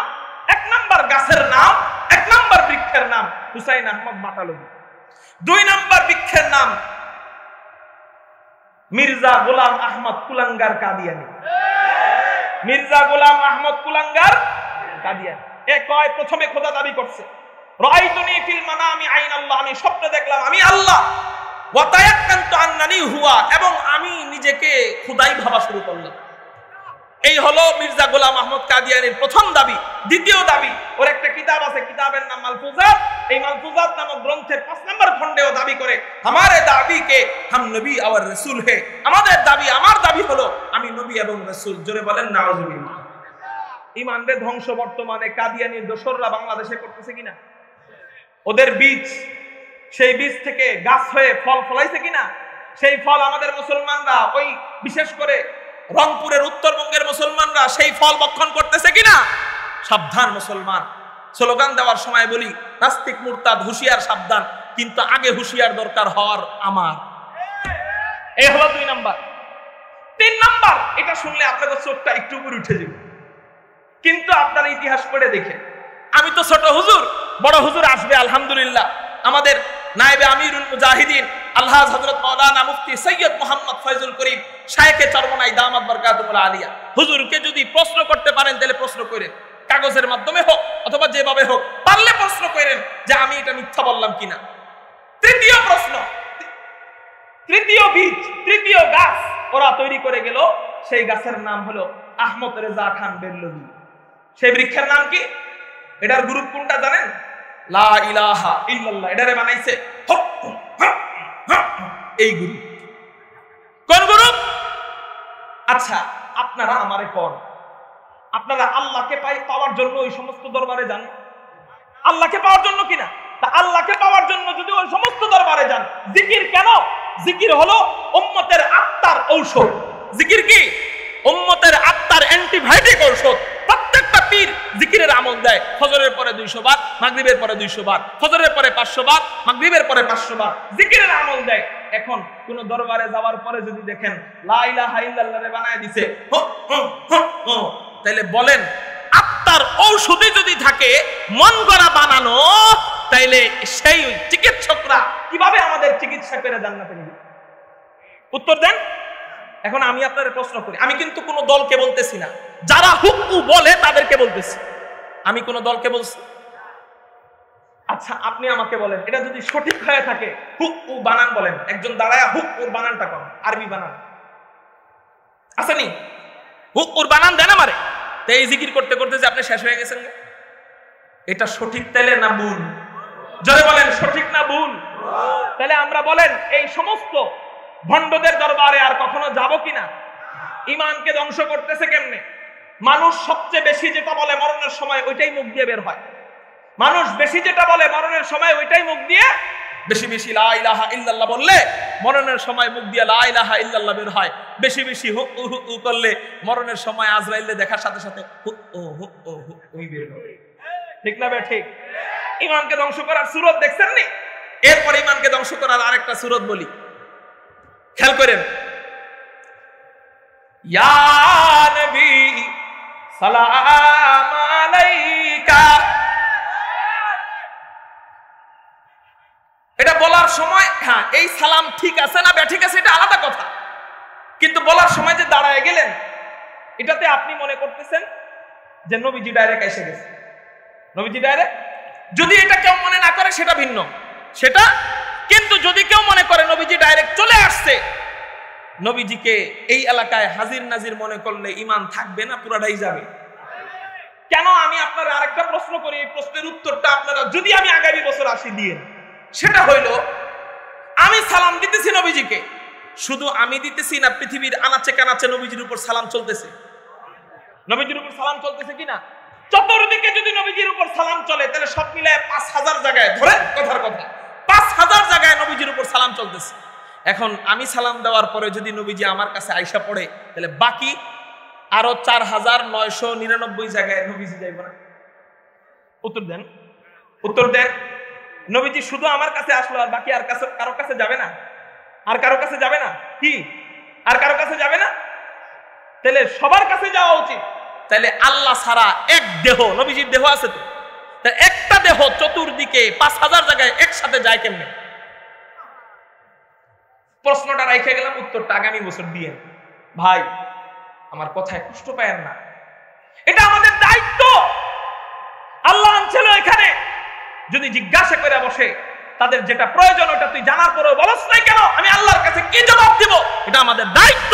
1 নাম্বার গাছের নাম, 1 নাম্বার বৃক্ষের নাম হুসাইন আহমদ বাটালবি। 2 নাম্বার বৃক্ষের নাম মির্জা গোলাম আহমদ কুলাঙ্গার কাদিয়ানি। মির্জা গোলাম আহমদ কুলাঙ্গার কাদিয়ানি। এ কয় প্রথমে খোদা দাবি করছে, রাআইতুনি ফিল মানামি আইনাল্লাহ, আমি স্বপ্নে দেখলাম আমি আল্লাহ, ওয়া তায়াক্কানতু আন্নানি হুয়া, এবং আমি নিজেকে খোদাই ভাবা শুরু করলাম। এই হলো মির্জা গোলাম আহমদ কাদিয়ানীর প্রথম দাবি। দ্বিতীয় দাবি, ওর একটা কিতাব আছে, কিতাবের নাম মালফুজাত। এই মালফুজাত নামক গ্রন্থের 5 নম্বর খণ্ডেও দাবি করে, আমারে দাবি কে হাম নবী আর রাসূল হে, আমাদের দাবি, আমার দাবি হলো আমি নবী এবং রাসূল। জোরে বলেন নাউজুবিল্লাহ। ইমানের ধ্বংস বর্তমানে কাদিয়ানীর দোসররা বাংলাদেশে করতেছে কিনা? ওদের বীজ, সেই বীজ থেকে গাছ হয়ে ফল ফলাইছে কিনা? সেই ফল আমাদের মুসলমানরা, ওই বিশেষ করে রংপুরের উত্তরবঙ্গের মুসলমানরা সেই ফল ভক্ষণ করতেছে কিনা? সাবধান মুসলমান। স্লোগান দেওয়ার সময় বলি, নাস্তিক মুরতাদ হুঁশিয়ার সাবধান, কিন্তু আগে হুঁশিয়ার দরকার হওয়ার আমার। এই হলো 2 নাম্বার। 3 নাম্বার, এটা শুনলে আপনাদের চোখটা একটু উপরে উঠে যাবে, কিন্তু আপনারা ইতিহাস পড়ে দেখেন। আমি তো ছোট হুজুর, বড় হুজুর আসবে আলহামদুলিল্লাহ, আমাদের নায়েবে আমিরুল মুজাহিদিন আলহাজ হযরত মাওলানা মুফতি সৈয়দ মোহাম্মদ ফয়জুল করিম শায়েখে চরমনাই দামাত বরকাতুল আলিয়া, হুজুরকে যদি প্রশ্ন করতে পারেন তাহলে প্রশ্ন করেন, কাগজের মাধ্যমে হোক অথবা যেভাবে হোক, পারলে প্রশ্ন করেন যে আমি এটা মিথ্যা বললাম কিনা। তৃতীয় প্রশ্ন, তৃতীয় বীজ, তৃতীয় গাছ ওরা তৈরি করে গেল, সেই গাছের নাম হলো আহমদ রেজা খান বেরলভী। সেই বৃক্ষের নাম কি? এটার গ্রুপ কোনটা জানেন? লা ইলাহা ইল্লাল্লাহ। এটারে বানাইছে এই গ্রুপ। কোন গ্রুপ? আচ্ছা, আপনারা আমারে কোন, আপনারা আল্লাহকে পাওয়ার জন্য ওই সমস্ত দরবারে যান? আল্লাহকে পাওয়ার জন্য কিনা? তা আল্লাহকে পাওয়ার জন্য যদি ওই সমস্ত দরবারে যান, জিকির কেন? জিকির হলো উম্মতের আত্মার ঔষধ। জিকির কি? উম্মতের আত্মার অ্যান্টিবায়োটিক ঔষধ। প্রত্যেকটা পীর জিকিরের আমল দেয়, ফজরের পরে 200 বার, মাগরিবের পরে 200 বার, ফজরের পরে 500 বার, মাগরিবের পরে 500 বার জিকিরের আমল দেয়। এখন কোন দরবারে যাওয়ার পরে যদি দেখেন লা ইলাহা ইল্লাল্লাহ রে বানায় দিছে, তাহলে বলেন আত্মার ঔষধি যদি থাকে মন গড়া বানানো, তাইলে সেই চিকিৎসকরা কিভাবে আমাদের চিকিৎসা করে জান্নাতে নিবে? উত্তর দেন। এখন আমি আপনাদের প্রশ্ন করি, আমি কিন্তু কোন দলকে বলতেছি না, যারা হুক্কু বলে তাদেরকে বলতেছি, আমি কোন দলকে বলছি? আচ্ছা, আপনি আমাকে বলেন, এটা যদি সঠিক হয়ে থাকে, হুক্কু বানান বলেন, একজন দাঁড়ায় হুক্কুর বানানটা করেন, আরবি বানান আসেনি? হুক্কুর বানান দেন আমারে। তো এই জিকির করতে করতে যে আপনি শেষ হয়ে গেছেন, এটা সঠিক তাইলে না ভুল? জোরে বলেন, সঠিক না ভুল? তাহলে আমরা বলেন, এই সমস্ত ভণ্ডদের দরবারে আর কখনো যাব কিনা? ইমানকে ধ্বংস করতেছে কেমনে? মানুষ সবচেয়ে বেশি যেটা বলে মরণের সময় ওইটাই মুখ দিয়ে বের হয়। মানুষ বেশি যেটা বলে মরণের সময় ওইটাই মুখ দিয়ে, বেশি বেশি লা ইলাহা ইল্লাল্লাহ বললে মরণের সময় মুখ দিয়ে লা ইলাহা ইল্লাল্লাহ বের হয়। বেশি বেশি হু হু করলে মরণের সময় আজরাইলে দেখার সাথে সাথে হু হু বের হবে। ঠিক না বে ঠিক? ইমানকে ধ্বংস করার সূরত দেখছেন নি? এরপর ইমানকে ধ্বংস করার আরেকটা সূরত বলি, খেয়াল করেন। ইয়া নবী সালাম আলাইকা, এটা বলার সময়, হ্যাঁ এই সালাম ঠিক আছে না ঠিক আছে এটা আলাদা কথা, কিন্তু বলার সময় যে দাঁড়ায় গেলেন, এটাতে আপনি মনে করতেছেন যে নবীজি ডাইরেক্ট এসে গেছে। নবীজি ডাইরেক্ট, যদি এটা কেউ মনে না করে সেটা ভিন্ন, সেটা, কিন্তু যদি কেউ মনে করে নবীজি ডাইরেক্ট চলে আসছে, নবীজিকে এই এলাকায় হাজির নাজির মনে করলে ইমান থাকবে না, পুরাটাই যাবে। কেন? আমি আপনারা আরেকটা প্রশ্ন করি, এই প্রশ্নের উত্তরটা আপনারা যদি আমি আগামী বছর আসি দিয়ে, সেটা হইল, আমি সালাম দিতেছি নবীজিকে, শুধু আমি দিতেছি না, পৃথিবীর আনাচে কানাচে নবীজির উপর সালাম চলতেছে? নবীজির উপর সালাম চলতেছে কিনা? চতুর্দিকে যদি নবীজির উপর সালাম চলে, তাহলে সব মিলায় 5000 জায়গায়, ধরেন কথার কথা, 5000 জায়গায় নবীজির উপর সালাম চলতেছে। এখন আমি সালাম দেওয়ার পরে যদি নবীজি আমার কাছে আইসা পড়ে, তাহলে বাকি আরো 4999 জায়গায় নবীজি যাইব না? উত্তর দেন, উত্তর দেন। নবীজি শুধু আমার কাছে আসলো, আর বাকি আর কারো কাছে যাবে না? আর কারো কাছে যাবে না? কি আর কারো কাছে যাবে না? তাহলে সবার কাছে যাওয়া উচিত। তাহলে আল্লাহ ছাড়া এক দেহ, নবীজির দেহ আছে তো, একটা দেহ চতুর্দিকে 5000 জায়গায় একসাথে যায় কেমনে? প্রশ্নটা রাইখে গেলাম, উত্তরটা আগামী বছর দিয়ে। ভাই আমার কথায় কষ্ট পায়েন না, এটা আমাদের দায়িত্ব। এখানে যদি জিজ্ঞাসা করে বসে তাদের যেটা প্রয়োজন ওটা তুই জানার পরেও বলস নাই কেন, আমি আল্লাহর কাছে কি জবাব দিব? এটা আমাদের দায়িত্ব।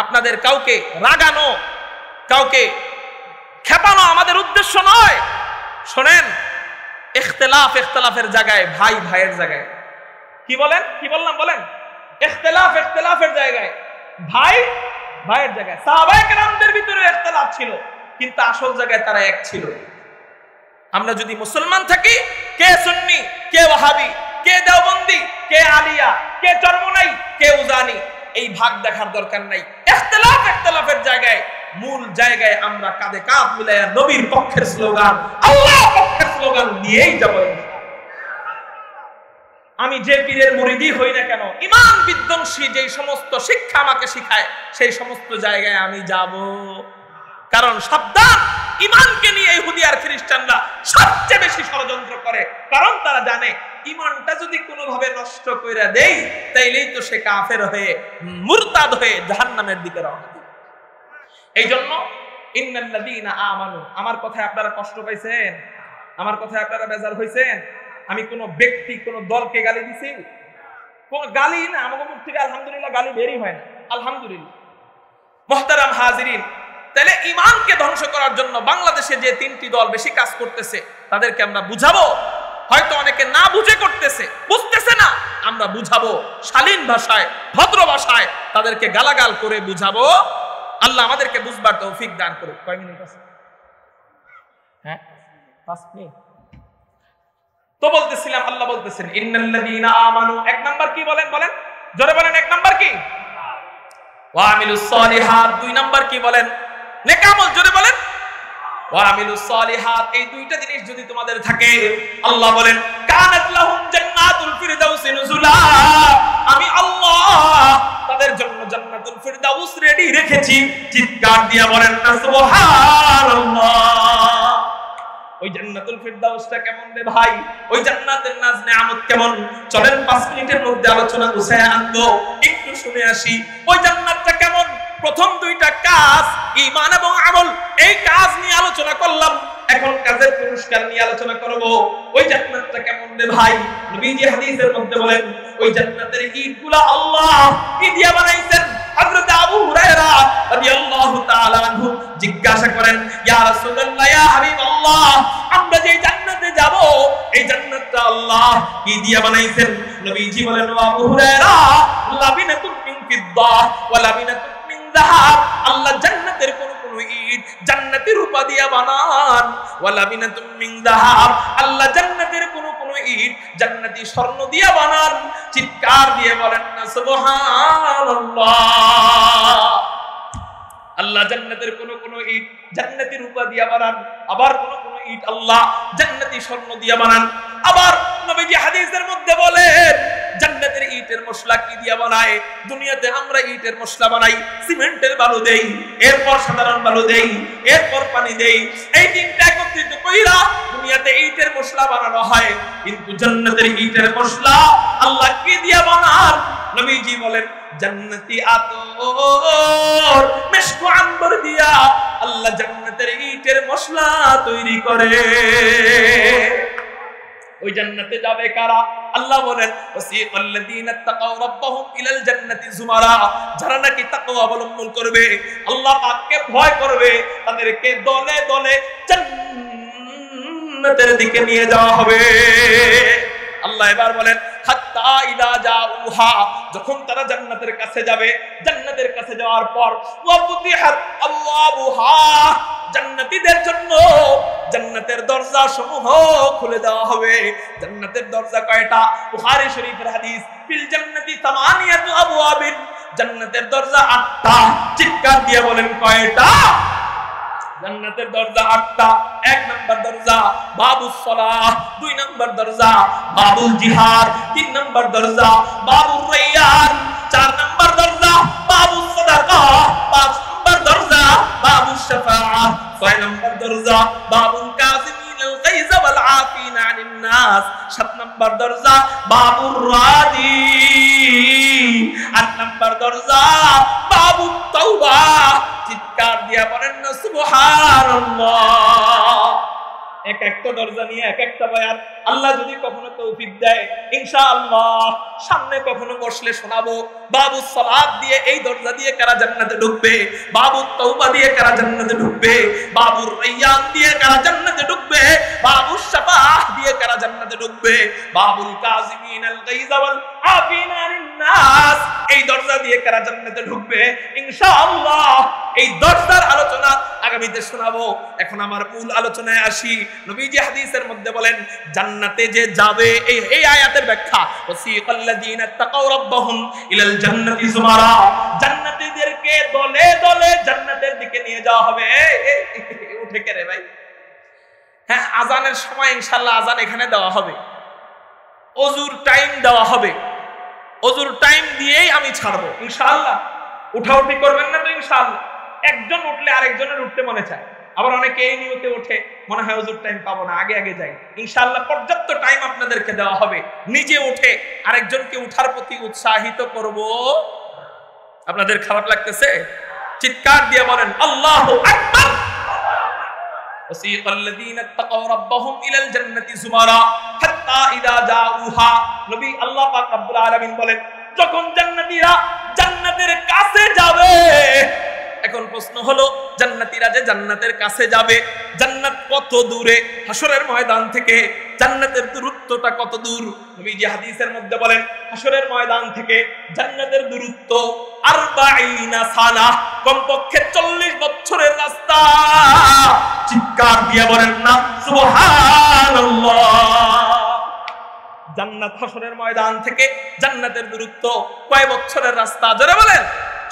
আপনাদের কাউকে রাগানো, কাউকে খেপানো আমাদের উদ্দেশ্য নয়। শোনেন, ইখতিলাফের জায়গায়, ভাই ভাইয়ের জায়গায়, কি বলেন, কি বললাম বলেন, ইখতিলাফের জায়গায়, ভাই ভাইয়ের জায়গায়। সাহাবায়ে কেরামদের ভিতরে ইখতিলাফ ছিল, কিন্তু আসল জায়গায় তারা এক ছিল। আমরা যদি মুসলমান থাকি, কে সুন্নি, কে ওয়াহাবি, কে দেওবন্দি, কে আলিয়া, কে চরমনাই, কে উজানি, এই ভাগ দেখার দরকার নাই। ইখতিলাফের জায়গায়, মূল জায়গায় আমরা কাঁধে কাঁধ মিলাইয়া নবীর পক্ষের স্লোগান, আল্লাহর পক্ষের স্লোগান দিয়েই যাব। আমি যে পীরের মুরিদি হই না কেন, ঈমান বিধ্বংসী যে সমস্ত শিক্ষা আমাকে শিখায় সেই সমস্ত জায়গায় আমি যাব। কারণ সাবধান, ঈমানকে নিয়ে ইহুদি আর খ্রিস্টানরা সবচেয়ে বেশি ষড়যন্ত্র করে। কারণ তারা জানে ঈমানটা যদি কোনোভাবে নষ্ট করে দেই তাইলেই তো সে কাফের হয়ে, মুরতাদ হয়ে জাহান্নামের দিকে রওনা দিবে। এই জন্য ইন্নাল্লাযীনা আমানু, আমার কথায় আপনারা কষ্ট পাইছেন, আমার কথায় আপনারা বেজার হইছেন? আমি কোন ব্যক্তি, কোন দলকে গালি দিছি? কোন গালি না, আমাদের মুখ থেকে আলহামদুলিল্লাহ গালি বেরই হয় না, আলহামদুলিল্লাহ। মুহতারাম হাজিরিন, তাহলে ঈমানকে ধ্বংস করার জন্য বাংলাদেশে যে তিনটি দল বেশি কাজ করতেছে তাদেরকে আমরা বুঝাবো। হয়তো অনেকে না বুঝে করতেছে, বুঝতেছে না, আমরা বুঝাবো শালীন ভাষায়, ভদ্র ভাষায় তাদেরকে গালাগাল করে বুঝাবো। আল্লাহ আমাদেরকে বুঝবার তৌফিক দান করুক। কয় মিনিট আছে? হ্যাঁ, 5 মিনিট। তো বলতেছিলাম, আল্লাহ বলতেছেন ইন্নাল্লাযীনা আমানু, এক নাম্বার কি বলেন, বলেন জোরে বলেন, এক নাম্বার কি? ওয়া আমিলুস সালিহাত, 2 নাম্বার কি বলেন? নেক আমল, জোরে বলেন। ওয়া আমিলুস সালিহাত, এই দুইটা জিনিস যদি তোমাদের থাকে, আল্লাহ বলেন কানাত লাহুম জান্নাতুল ফিরদাউস নুজুলা, আমি আল্লাহ তাদের জন্য জান্নাতুল ফিরদাউস রেডি রেখেছি। চিৎকার দিয়ে বলেন না সুবহানাল্লাহ। ওই জান্নাতুল ফিরদাউসটা কেমন রে ভাই? ওই জান্নাতের নাজ নেয়ামত কেমন? চলেন 5 মিনিটের মধ্যে আলোচনা গুছায় আনবো, একটু শুনে আসি। ওই জান্নাতটা কেমন? প্রথম 2টা কাজ, ঈমান এবং আমল, এই কাজ নিয়ে আলোচনা করলাম। এখন কাজের পুরস্কার নিয়ে আলোচনা করব। ওই জান্নাতটা কেমন রে ভাই? নবীজি হাদিসের মধ্যে বলেন ওই জান্নাতের ইটগুলো আল্লাহ কি দিয়ে বানাইছেন? হযরত আবু হুরায়রা রাদিয়াল্লাহু তাআলা আনহু জিজ্ঞাসা করেন, ইয়া রাসূলুল্লাহ, ইয়া হাবিবাল্লাহ, আমরা যে জান্নাতে যাব এই জান্নাতটা আল্লাহ কি দিয়ে বানাইছেন? নবীজি বলেন, আবু হুরায়রা, লাবিনাতুন মিন ফিদ্দাহ ওয়া লাবিনাতুন মিন যাহাব, আল্লাহ জান্নাতের কোন ইট জান্নাতি রূপা দিয়ে বানান, ওয়া লাবিনাতুন মিন যাহাব, আল্লাহ জান্নাতের কোন ইট জান্নাতি স্বর্ণ দিয়ে বানান। চিৎকার দিয়ে বলেন না সুবহানাল্লাহ। আল্লাহ জান্নাতের কোন ইট জান্নাতি রূপা দিয়ে বানান, আবার কোন ইট আল্লাহ জান্নাতি স্বর্ণ দিয়ে বানান। আবার নবীজি হাদিসের মধ্যে বলেন জান্নাতের ইটের মশলা কি দিয়ে বানায়? দুনিয়াতে আমরা ইটের মশলা বানাই, সিমেন্টের বালু দেই, এরপর সাধারণ বালু দেই, এরপর পানি দেই, এই তিনটা একত্রিত কইরা দুনিয়াতে ইটের মশলা বানানো হয়। কিন্তু জান্নাতের ইটের মশলা আল্লাহ কি দিয়ে বানান? নবীজি বলেন জান্নাতি আতর, মিশকু আম্বর দিয়া আল্লাহ জান্নাতের ইটের মশলা তৈরি করে। ওই জান্নাতে যাবে কারা? আল্লাহ বলেন ওয়াসিকাল্লাযীনা তাকাউ রাব্বাহুম ইলাল জান্নাতি যুমারা, যারা নাকি তাকওয়া অবলম্বন করবে, আল্লাহ পাককে ভয় করবে, তাদেরকে দলে দলে জান্নাতের দিকে নিয়ে যাওয়া হবে। আল্লাহ এবার বলেন হাত্তা ইদা জাউহা, যখন তারা জান্নাতের কাছে যাবে, জান্নাতের কাছে যাওয়ার পর ওয়া ফুতিহাত আবওয়াবুহা, জান্নাতীদের জন্য জান্নাতের দরজা সমূহ খুলে দেওয়া হবে। জান্নাতের দরজা কয়টা? বুখারী শরীফের হাদিস, ফিল জান্নাতি তামানিয়াতু আবওয়াবিন, জান্নাতের দরজা 8টা। চিৎকার দিয়ে বলেন কয়টা? জান্নাতের দরজা 8টা। 1 নাম্বার দরজা বাবুস সালাহ, 2 নাম্বার দরজা বাবুল জিহাদ, 3 নাম্বার দরজা বাবুর রায়্যান, 4 নাম্বার দরজা বাবুস সাদাকা, 5 নাম্বার দরজা বাবুস শাফাআহ, 6 নাম্বার দরজা বাবুল কাযিমিনাল গায়জ ওয়াল আফিনা আনিন নাস, 7 নাম্বার দরজা বাবুর রাদি, 8 নাম্বার দরজা বাবুত তাওবা। চিৎকার দিয়া বলেন না সুবহানাল্লাহ। এক একটা দরজা নিয়ে এক একটা বয়ান। আল্লাহ যদি কখনো তৌফিক দেয় ইনশাআল্লাহ সামনে কখনো বসলে শোনাবো বাবুস সালাত দিয়ে এই দরজা দিয়ে কারা জান্নাতে ঢুকবে, বাবুত তওবা দিয়ে কারা জান্নাতে ঢুকবে, বাবুর রায়্যান দিয়ে কারা জান্নাতে ঢুকবে, বাবুস শাফাআহ দিয়ে কারা জান্নাতে ঢুকবে, বাবুল কাযিমিনাল গায়যা ওয়াল আফিনা আনিন নাস এই দরজা দিয়ে কারা জান্নাতে ঢুকবে ইনশাআল্লাহ এই দরজার আলোচনা আগামীতে শোনাবো। এখন আমার মূল আলোচনায় আসি। নবীজি হাদিসের মধ্যে বলেন জান্নাতে যে যাবে, এই আয়াতের ব্যাখ্যা, ওয়াসিকাল্লাযীনা তাকাউ রাব্বাহুম ইলাল জান্নাতি যুমারা, জান্নাতীদেরকে দলে দলে জান্নাতের দিকে নিয়ে যাওয়া হবে। উঠে কে রে ভাই? হ্যাঁ, আজানের সময় ইনশাআল্লাহ আজান এখানে দেওয়া হবে, ওযুর টাইম দেওয়া হবে, ওযুর টাইম দিয়েই আমি ছাড়বো ইনশাআল্লাহ। উঠাউঠি করবেন না তো ইনশাআল্লাহ। একজন উঠলে আরেকজনের উঠতে মনে চায়, আবার অনেকে এই নিয়তে ওঠে মনে হয় হুজুর টাইম পাবো না, আগে আগে যাই। ইনশাআল্লাহ পর্যাপ্ত টাইম আপনাদেরকে দেওয়া হবে। নিজে উঠে আরেকজনকে উঠার প্রতি উৎসাহিত করব। আপনাদের খারাপ লাগতেছে? চিৎকার দিয়ে বলেন আল্লাহু আকবার। ওয়াসিকাল্লাযীনা তাকাউ রাব্বাহুম ইলাল জান্নাতি যুমারা হাত্তা ইযা জাউহা, নবী আল্লাহ পাক রব্বুল আলামিন বলেন যখন জান্নাতীরা জান্নাতের কাছে যাবে। এখন প্রশ্ন হলো জান্নাতীরা যে জান্নাতের কাছে যাবে, জান্নাত কত দূরে? হাসরের ময়দান থেকে জান্নাতের দূরত্বটা কত দূর? নবীজি হাদিসের মধ্যে বলেন হাসরের ময়দান থেকে জান্নাতের দূরত্ব 40 সানা, কমপক্ষে 40 বছরের রাস্তা। চিৎকার দিয়ে বলেন না সুবহানাল্লাহ। জান্নাত হাসরের ময়দান থেকে জান্নাতের দূরত্ব কয় বছরের রাস্তা? জোরে বলেন।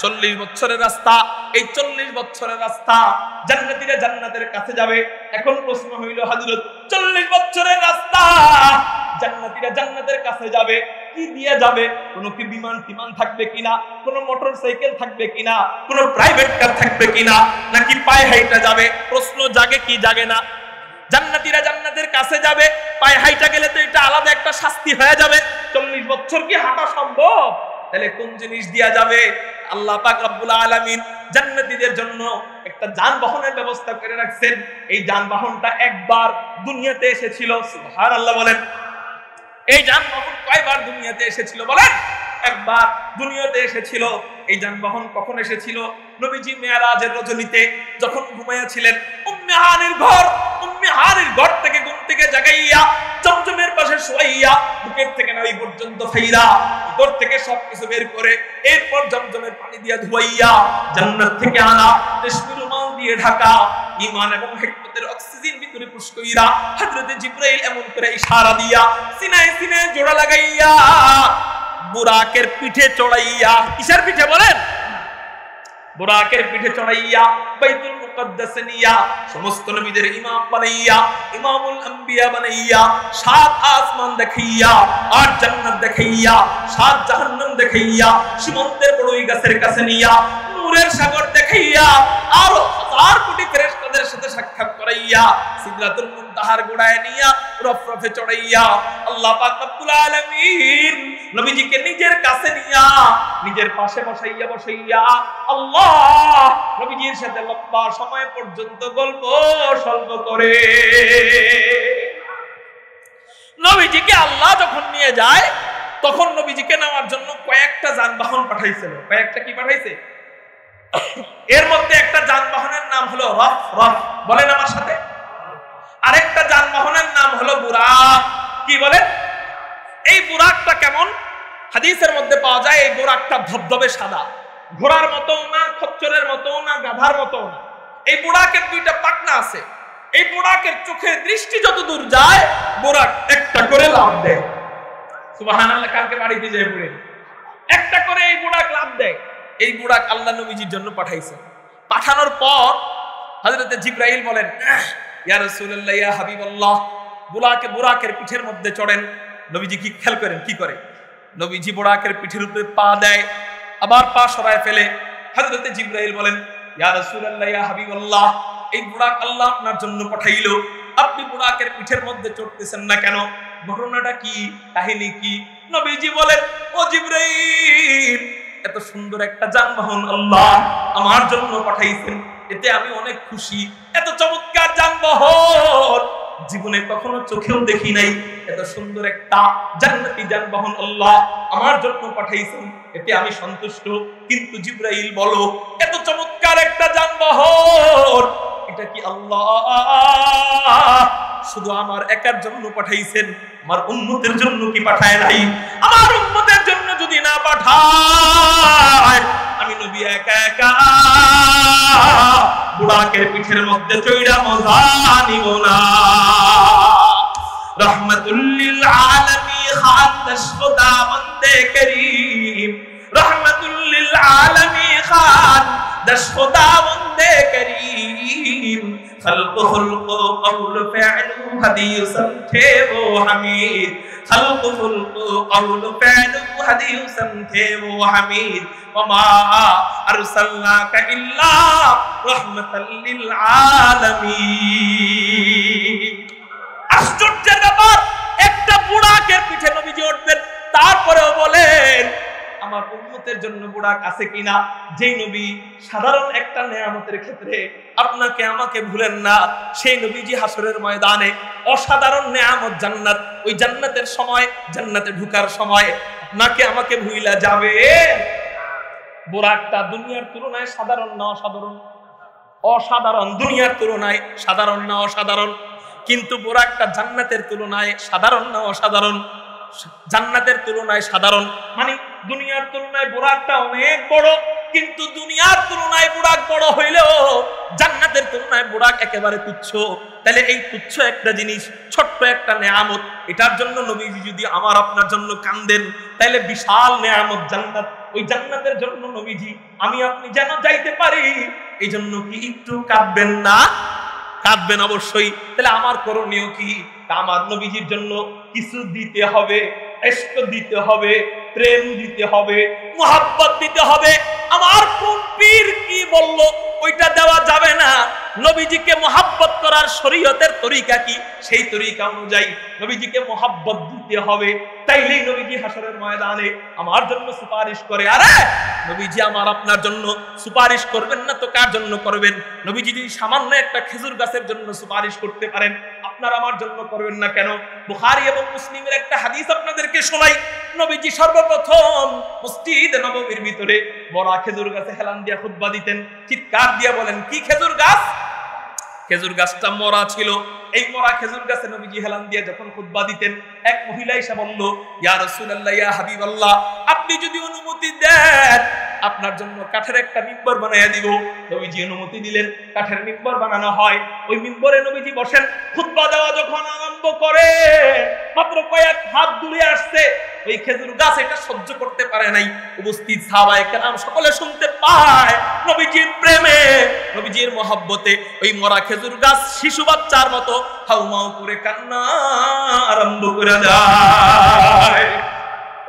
40 বছরের রাস্তা। এই 40 বছরের রাস্তা জান্নাতীরা জান্নাতের কাছে যাবে। এখন প্রশ্ন হইল হযরত 40 বছরের রাস্তা জান্নাতীরা জান্নাতের কাছে যাবে, কি দিয়ে যাবে? কোনো কি বিমান টিমান থাকবে কিনা, কোনো মোটরসাইকেল থাকবে কিনা, কোনো প্রাইভেট কার থাকবে কিনা, নাকি পায়ে হাইটা যাবে? প্রশ্ন জাগে কি জাগে না? জান্নাতীরা জান্নাতের কাছে যাবে, পায়ে হাইটা গেলে তো এটা আলাদা একটা শাস্তি হয়ে যাবে। 40 বছর কি হাঁটা সম্ভব? তাহলে কোন জিনিস দিয়া যাবে? আল্লাহ পাক রব্বুল আলামিন জান্নাতীদের জন্য একটা যানবাহনের ব্যবস্থা করে রাখছেন। এই যানবাহনটা একবার দুনিয়াতে এসেছিল। সুবহানাল্লাহ বলেন। এই যানবাহন কয়বার দুনিয়াতে এসেছিল বলেন? একবার দুনিয়াতে এসেছিল। এই যানবাহন কখন এসেছিল? নবীজি মেরাজের রজনীতে যখন ঘুমাইয়াছিলেন, উম্মে হানির ঘর থেকে ঘুম থেকে জাগাইয়া জমজমের পাশে শোয়াইয়া বুকের থেকে নাভি পর্যন্ত ফাইরা ভিতর থেকে সবকিছু বের করে এরপর জমজমের পানি দিয়া ধুইয়া জান্নাত থেকে আনা রেশমি রুমাল দিয়ে ঢাকা ঈমান এবং হিকমতের অক্সিজেন ভিতরে পুশ কইরা হযরতে জিবরাইল এমন করে ইশারা দিয়া সিনায় সিনায় জোড়া লাগাইয়া বুরাকের পিঠে চড়াইয়া, কিসের পিঠে বলেন? বুরাকের পিঠে চড়াইয়া বাইতুল মুকদ্দাসে নিয়া সমস্ত নবীদের ইমাম বানাইয়া, ইমামুল আম্বিয়া বানাইয়া 7 আসমান দেখাইয়া, 8 জান্নাত দেখাইয়া, 7 জাহান্নাম দেখাইয়া, সীমান্তের বড়ই গাছের কাছে নিয়া নূরের সাগর দেখাইয়া, আর 1000 কোটি ফেরেশতাদের সাথে সাক্ষাৎ করাইয়া সিদরাতুল মুনতাহার গোড়ায় নিয়া রফরফে চড়াইয়া আল্লাহ পাক রব্বুল আলামিন নবীজিকে নিজের কাছে নিয়া নিজের পাশে বসাইয়া আল্লাহ নবীজির সাথে লম্বা সময় পর্যন্ত গল্প সল্প করে। নবীজিকে আল্লাহ যখন নিয়ে যায় তখন নবীজিকে নেওয়ার জন্য কয়েকটা যানবাহন পাঠাইছিল। কয়েকটা কি পাঠাইছে? এর মধ্যে একটা যানবাহনের নাম হলো রফ। বলেন আমার সাথে। আরেকটা যানবাহনের নাম হলো বুরাক। কি বলেন? এই বুরাকটা কেমন? হাদিসের মধ্যে পাওয়া যায় এই বুরাকটা ধবধবে সাদা, ঘোড়ার মতো না, খচ্চরের মতো না, গাধার মতো না। এই বুরাকের 2টা পাখনা আছে। এই বুরাকের চোখের দৃষ্টি যত দূর যায় বুরাক একটা করে লাফ দেয়। সুবহানাল্লাহ। কালকে বাড়িতে যেয়ে পড়ে একটা করে এই বুরাক লাফ দেয়। এই বুরাক আল্লাহ নবীজির জন্য পাঠাইছেন। পাঠানোর পর হযরতে জিবরাইল বলেন ইয়া রাসূলুল্লাহ ইয়া হাবিবাল্লাহ বুরাকের পিঠের মধ্যে চড়েন। নবীজি কি খেয়াল করেন কি করে? নবীজি বুরাকের পিঠের উপরে পা দেয়, আবার পা সরায় ফেলে। হযরতে জিবরাইল বলেন ইয়া রাসূলুল্লাহ ইয়া হাবিবাল্লাহ এই বুরাক আল্লাহ আপনার জন্য পাঠাইলো, আপনি বুরাকের পিঠের মধ্যে চড়তেছেন না কেন? ঘটনাটা কি? কাহিনী কি? নবীজি বলেন ও জিবরাইল এত সুন্দর একটা যানবাহন আল্লাহ আমার জন্য পাঠাইছেন, এতে আমি অনেক খুশি। এত চমৎকার যানবাহন জীবনে কখনো চোখেও দেখি নাই এত সুন্দর একটা জান্নাতি যানবাহন আল্লাহ আমার জন্য পাঠাইছেন, এতে আমি সন্তুষ্ট। কিন্তু জিবরাইল বলো, এত চমৎকার একটা যানবাহন এটা কি আল্লাহ শুধু আমার একার জন্য পাঠাইছেন? আমার উম্মতের জন্য কি পাঠায় নাই? আমার উম্মতের জন্য যদি না পাঠায়, আমি নবী একা একা বুড়াকের পিঠের মধ্যে চইড়া মজা নিব না। রহমাতুল লিল আলামিন খান দশখুদা বন্দে করিম, রহমাতুল লিল আলামিন খান দশখুদা বন্দে করিম, खल्क़ खुल्क़ क़ौल फ़िअल हदीय समझे वो हमीद, खल्क़ खुल्क़ क़ौल फ़िअल हदीय समझे वो हमीद, वमा अरसलनाका इल्ला रहमतल लिल आलमीन। আশ্চর্যের ব্যাপার, একটা বুড়াকের পিঠে নবীজি উঠবেন, তারপরেও বলেন আমার উম্মতের জন্য বুড়াক আছে কিনা? যেই নবী সাধারণ একটা নেয়ামতের ক্ষেত্রে আপনাকে আমাকে ভুলেন না, সেই নবীজি হাসরের ময়দানে অসাধারণ নেয়ামত জান্নাত, ওই জান্নাতের সময়, জান্নাতে ঢুকার সময় আপনাকে আমাকে ভুইলা যাবে। বুড়াকটা দুনিয়ার তুলনায় সাধারণ না অসাধারণ? অসাধারণ। দুনিয়ার তুলনায় সাধারণ না অসাধারণ? কিন্তু বুড়াকটা জান্নাতের তুলনায় সাধারণ না অসাধারণ? জান্নাতের তুলনায় সাধারণ। মানে দুনিয়ার তুলনায় বুড়াকটা অনেক বড়, কিন্তু দুনিয়ার তুলনায় বুড়াক বড় হইলেও জান্নাতের তুলনায় বুড়াক একেবারে তুচ্ছ। তাহলে এই তুচ্ছ একটা জিনিস, ছোট্ট একটা নেয়ামত, এটার জন্য নবীজি যদি আমার আপনার জন্য কান্দেন, তাহলে বিশাল নেয়ামত জান্নাত, ওই জান্নাতের জন্য নবীজি আমি আপনি যেন যাইতে পারি, এই জন্য কি একটু কাঁদবেন না? কাঁদবেন অবশ্যই। তাহলে আমার করণীয় কি? আমার নবীজির জন্য কিছু দিতে হবে, ইশক দিতে হবে, প্রেম দিতে হবে, মুহাব্বত দিতে হবে। আমার কোন পীর কি বলল ওইটা দেওয়া যাবে না। নবীজিকে মুহাব্বত করার শরীয়তের তরিকা কি, সেই তরিকা অনুযায়ী নবীজিকে মুহাব্বত দিতে হবে। তাইলেই নবীজি হাসরের ময়দানে আমার জন্য সুপারিশ করে। আরে নবীজি আমার আপনার জন্য সুপারিশ করবেন না তো কার জন্য করবেন? নবীজি যদি সামান্য একটা খেজুর গাছের জন্য সুপারিশ করতে পারেন, আপনার আমার জন্য করবেন না কেন? বুখারী এবং মুসলিমের একটা হাদিস আপনাদেরকে শোনাই। নবীজি সর্বপ্রথম মসজিদে নববীর ভিতরে মরা খেজুর গাছে হেলান দিয়া খুতবা দিতেন, চিৎকার দিয়া বলেন, কি খেজুর গাছ? খেজুর গাছটা মরা ছিল। এই মরা খেজুর গাছে নবীজি হেলান দিয়ে যখন খুতবা দিতেন, এক মহিলা এসে বলল, ইয়া রাসূলুল্লাহ, ইয়া হাবিবাল্লাহ, আপনি যদি অনুমতি দেন আপনার জন্য কাঠের একটা মিম্বর বানাইয়া দিব। নবীজি অনুমতি দিলেন, কাঠের মিম্বর বানানো হয়। ওই মিম্বরে নবীজি বসেন, খুতবা দেওয়া যখন আরম্ভ করে, মাত্র কয়েক হাত দূরে আসছে, ওই খেজুর গাছ এটা সহ্য করতে পারে নাই। উপস্থিত সাহাবায়ে কেরাম সকলে শুনতে পায় নবীজির প্রেমে, নবীজির মহব্বতে ওই মরা খেজুর গাছ শিশু বাচ্চার মতো হাউমাউ করে কান্না আরম্ভ করে দেয়।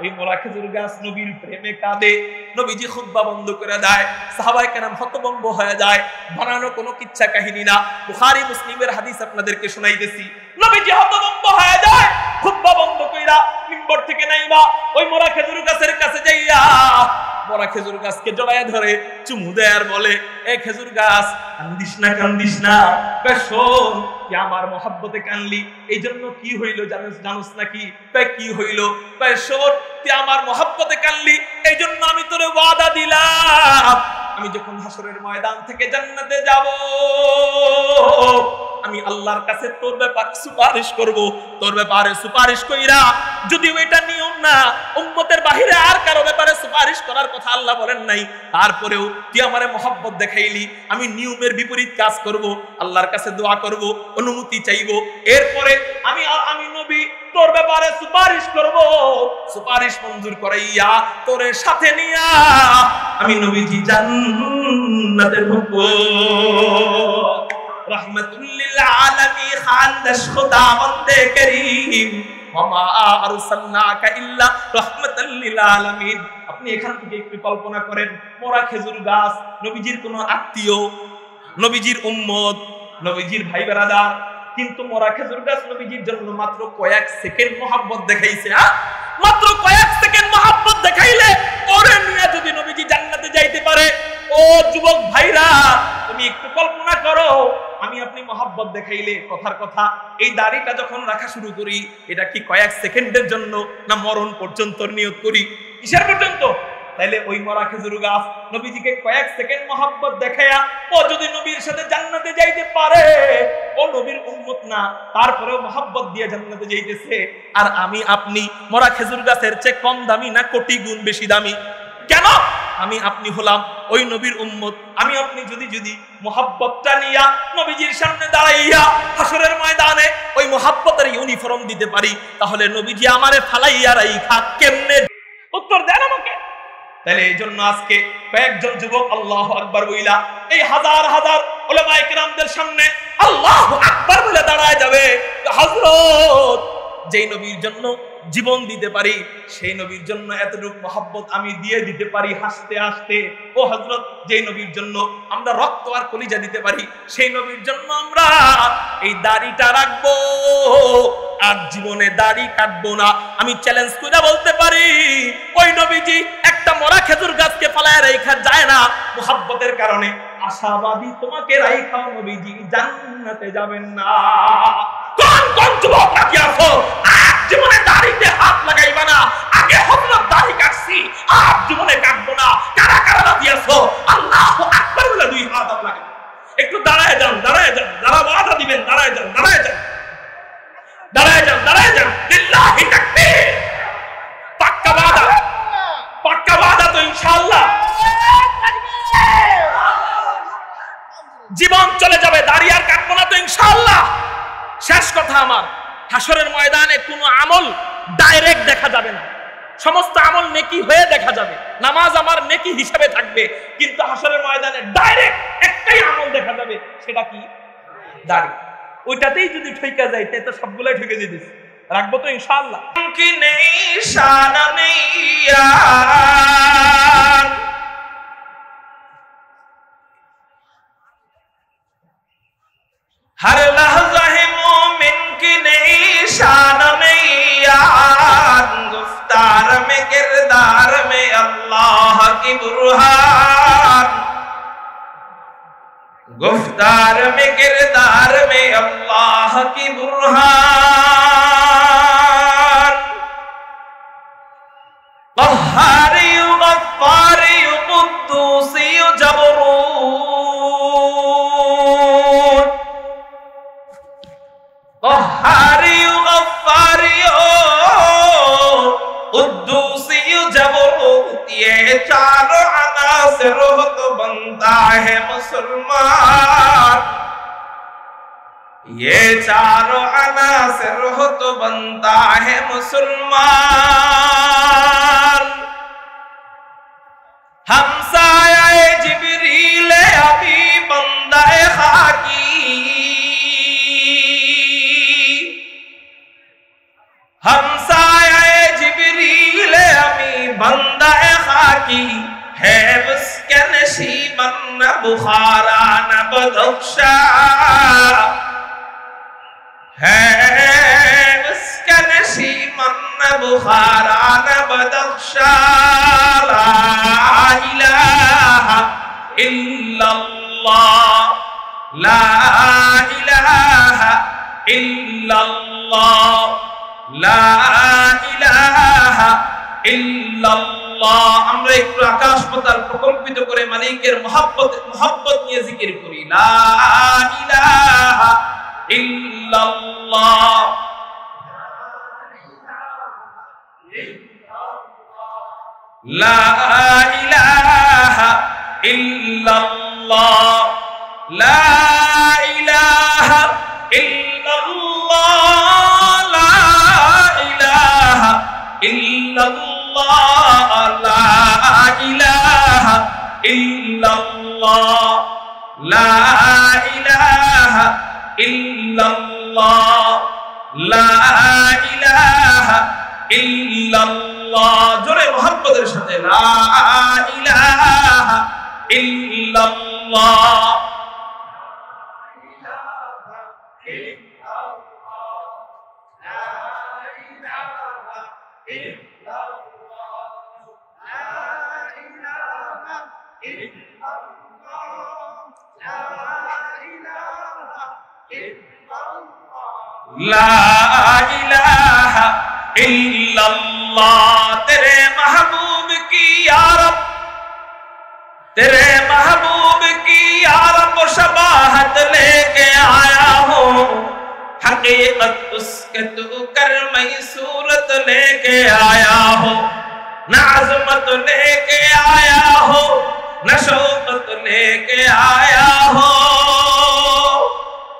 ওই মরা খেজুর গাছ নবীর প্রেমে কাঁদে। নবীজি খুতবা বন্ধ করে দেয়, সাহাবায়ে কেরাম হতভম্ব হয়ে যায়। বানানো কোনো কিচ্ছা কাহিনী না, বুখারী মুসলিমের হাদিস আপনাদেরকে শোনাইতেছি। নবীজি হতভম্ব হয়ে যায়, খুতবা বন্ধ কইরা মিম্বর থেকে নাইবা ওই মরা খেজুর গাছের কাছে যাইয়া মরা খেজুর গাছকে জড়াইয়া ধরে চুমু দেয় আর বলে, এ খেজুর গাছ, কান্দিস না, কান্দিস না, শোন, তুই আমার মহব্বতে কানলি, এই জন্য কি হইল জানোস নাকি? কি হইল? শোন, তুই আমার মহব্বতে কানলি, এই জন্য আমি তোরে ওয়াদা দিলাম, আমি যখন হাসরের ময়দান থেকে জান্নাতে যাব, আমি আল্লাহর কাছে তোর ব্যাপারে সুপারিশ করব। তোর ব্যাপারে সুপারিশ কইরা, যদিও এটা নিয়ম না, উম্মতের বাহিরে আর কারো ব্যাপারে সুপারিশ করার কথা আল্লাহ বলেন নাই, তারপরেও তুই আমারে মহব্বত দেখাইলি, আমি নিয়মের বিপরীত কাজ করব, আল্লাহর কাছে দোয়া করব, অনুমতি চাইব, এরপরে আমি নবী তোর ব্যাপারে সুপারিশ করব। সুপারিশ মঞ্জুর করাইয়া তোরে সাথে নিয়া আমি নবীজি জান্নাতে ঢুকবো। রহমাতুল লিল আলামিন খান দশখুদা বন্দে করিম, ওমা আরসালনাকা ইল্লা রাহমাতাল লিল আলামিন। আপনি এখান থেকে একটু কল্পনা করেন, মরা খেজুর গাছ, নবীজির কোনো আত্মীয়, নবীজির উম্মত, নবীজির ভাই বেরাদার, কিন্তু মরা খেজুর গাছ নবীজির জন্য মাত্র কয়েক সেকেন্ড মহব্বত দেখাইছে। মাত্র কয়েক সেকেন্ড মহব্বত দেখাইলে ওরে নিয়ে যদি নবীজি জান্নাতে যাইতে পারে, ও যুবক ভাইরা তুমি একটু কল্পনা করো, আমি আপনি মহব্বত দেখাইলে কথার কথা এই দাড়িটা যখন রাখা শুরু করি এটা কি কয়েক সেকেন্ডের জন্য না মরণ পর্যন্ত নিয়ত করি? কিসের পর্যন্ত? তাইলে ওই মরা খেজুর গাছ নবীজিকে কয়েক সেকেন্ড মহব্বত দেখায়া ও যদি নবীর সাথে জান্নাতে যাইতে পারে, ও নবীর উম্মত না, তারপরেও মহব্বত দিয়ে জান্নাতে যাইতেছে, আর আমি আপনি মরা খেজুর গাছের চেয়ে কম দামি না কোটি গুণ বেশি দামি? কেন? আমি আপনি হলাম ওই নবীর উম্মত। আমি আপনি যদি মোহাব্বতটা নিয়া নবীজির সামনে দাঁড়াইয়া হাসরের ময়দানে ওই মোহাব্বতের ইউনিফর্ম দিতে পারি, তাহলে নবীজি আমারে ফালাইয়া রাইখা কেমনে? উত্তর দেন আমাকে। তাহলে এই জন্য আজকে কয়েকজন যুবক আল্লাহু আকবার বইলা এই হাজার হাজার উলামায়ে কিরামদের সামনে আল্লাহু আকবার বলে দাঁড়ায় যাবে, হযরত যেই নবীর জন্য জীবন দিতে পারি সেই নবীর জন্য এতটুকু মহব্বত আমি দিয়ে দিতে পারি হাসতে হাসতে। ও হযরত, যেই নবীর জন্য আমরা রক্ত আর কলিজা দিতে পারি সেই নবীর জন্য আমরা এই দাড়িটা রাখবো আর জীবনে দাড়ি কাটবো না। আমি চ্যালেঞ্জ করে বলতে পারি ওই নবীজি একটা মরা খেজুর গাছকে ফালায় রাইখা যায় না মহব্বতের কারণে। আশাবাদী তোমাকে রাইখাও নবীজি জান্নাতে যাবেন না। কোন কোন যুবক রাখি আছো জীবনে দাড়িতে হাত লাগাইবা না, আগে হযরত দাড়ি কাটছি আর জীবনে কাটবো না? কারা কারা রাজি আছো? আল্লাহু আকবার বলে দুই হাত লাগান। একটু দাঁড়ায় যান, দাঁড়ায় যান, যারা ওয়াদা দিবেন দাঁড়ায় যান, দাঁড়ায় যান, দাঁড়ায় যান, দাঁড়ায় যান। লিল্লাহি তাকবীর। পাক্কা ওয়াদা, পাক্কা ওয়াদা তো ইনশাআল্লাহ। জীবন চলে যাবে, দাড়ি আর কাটবো না তো ইনশাআল্লাহ। শেষ কথা আমার, হাসরের ময়দানে কোনো আমল ডাইরেক্ট দেখা যাবে না, সমস্ত আমল নেকি হয়ে দেখা যাবে। নামাজ আমার নেকি হিসাবে থাকবে, কিন্তু হাসরের ময়দানে ডাইরেক্ট একটাই আমল দেখা যাবে, সেটা কি? দাড়ি। ওইটাতেই যদি ঠইকা যায় তাই তো সবগুলাই ঠকে যেতেছে। রাখবো তো ইনশাআল্লাহ। কি নেই শানা নেই ইয়ার, हर लहज़ा है मोमिन की नई शान नहीं यार, गुफ्तार में किरदार में अल्लाह की बुरहान, गुफ्तार में किरदार में अल्लाह की बुरहान, क़ह्हारी गफ़्फ़ारी क़ुद्दूसी जबरूत, क़ह्हारी गफ़्फ़ारी क़ुद्दूसी जबरूत, ये चारों अनासिर हो तो बनता है मुसलमान, ये चारों अनासिर हो तो बनता है मुसलमान। हमसाये जिब्रील अभी बंदाए खाकी, हमसाये जिब्रील अभी बंदाए खाकी, है उसके नशीबन न बुखारा न बदख्शा, है उसके नशीबन न बुखारा न बदख्शा, ला इलाहा इल्लल्लाह, ला इलाहा इल्लल्लाह, ला इलाहा इल्लल्लाह। আমরা একটু আকাশ পাতাল প্রকম্পিত করে মালিকের মহব্বত নিয়ে জিকির করি, লা ইলাহা ইল্লাল্লাহ, লা ইলাহা ইল্লাল্লাহ, লা ইলাহা ইল্লাল্লাহ, লা ইলাহা ইল্লাল্লাহ, লা ইলাহা ইল্লাল্লাহ, লা ইলাহা ইল্লাল্লাহ, লা ইলাহা ইল্লাল্লাহ। জোরে মুহাম্মদের সাথে লা ইলাহা ইল্লাল্লাহ, La ilaha illallah. লা ইলাহা इल्लल्लाह तेरे महबूब की या रब तेरे महबूब की या रब शबाहत लेके आया हो हकीकत उसके तू कर मैं सूरत लेके आया हो न अज़मत लेके आया हो न शौकत लेके आया हो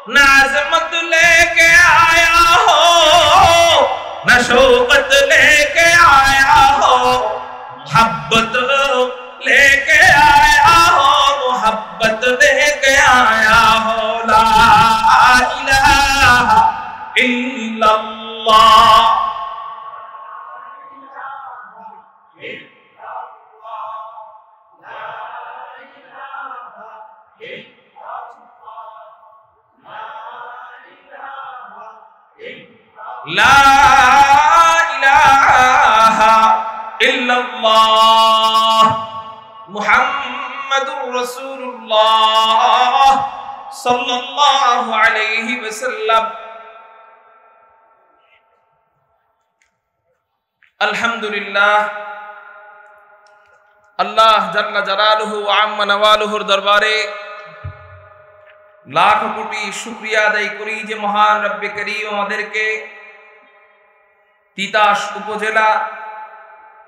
न अज़मत लेके आया हो न शौकत लेके आया हो मोहब्बत लेके आया हो मोहब्बत लेके आया हो ला इलाहा इल्लल्लाह ला इलाहा इल्लल्लाह मुहम्मदुर रसूलुल्लाह सल्लल्लाहु अलैहि वसल्लम। अल्हम्दुलिल्लाह अल्लाह जल्ला जलालुहु व अम्मा नवालुहुर दरबारे लाख कोटी शुक्रिया আদায় করি যে মহান রব্বে করিম আমাদেরকে তিতাস উপজেলা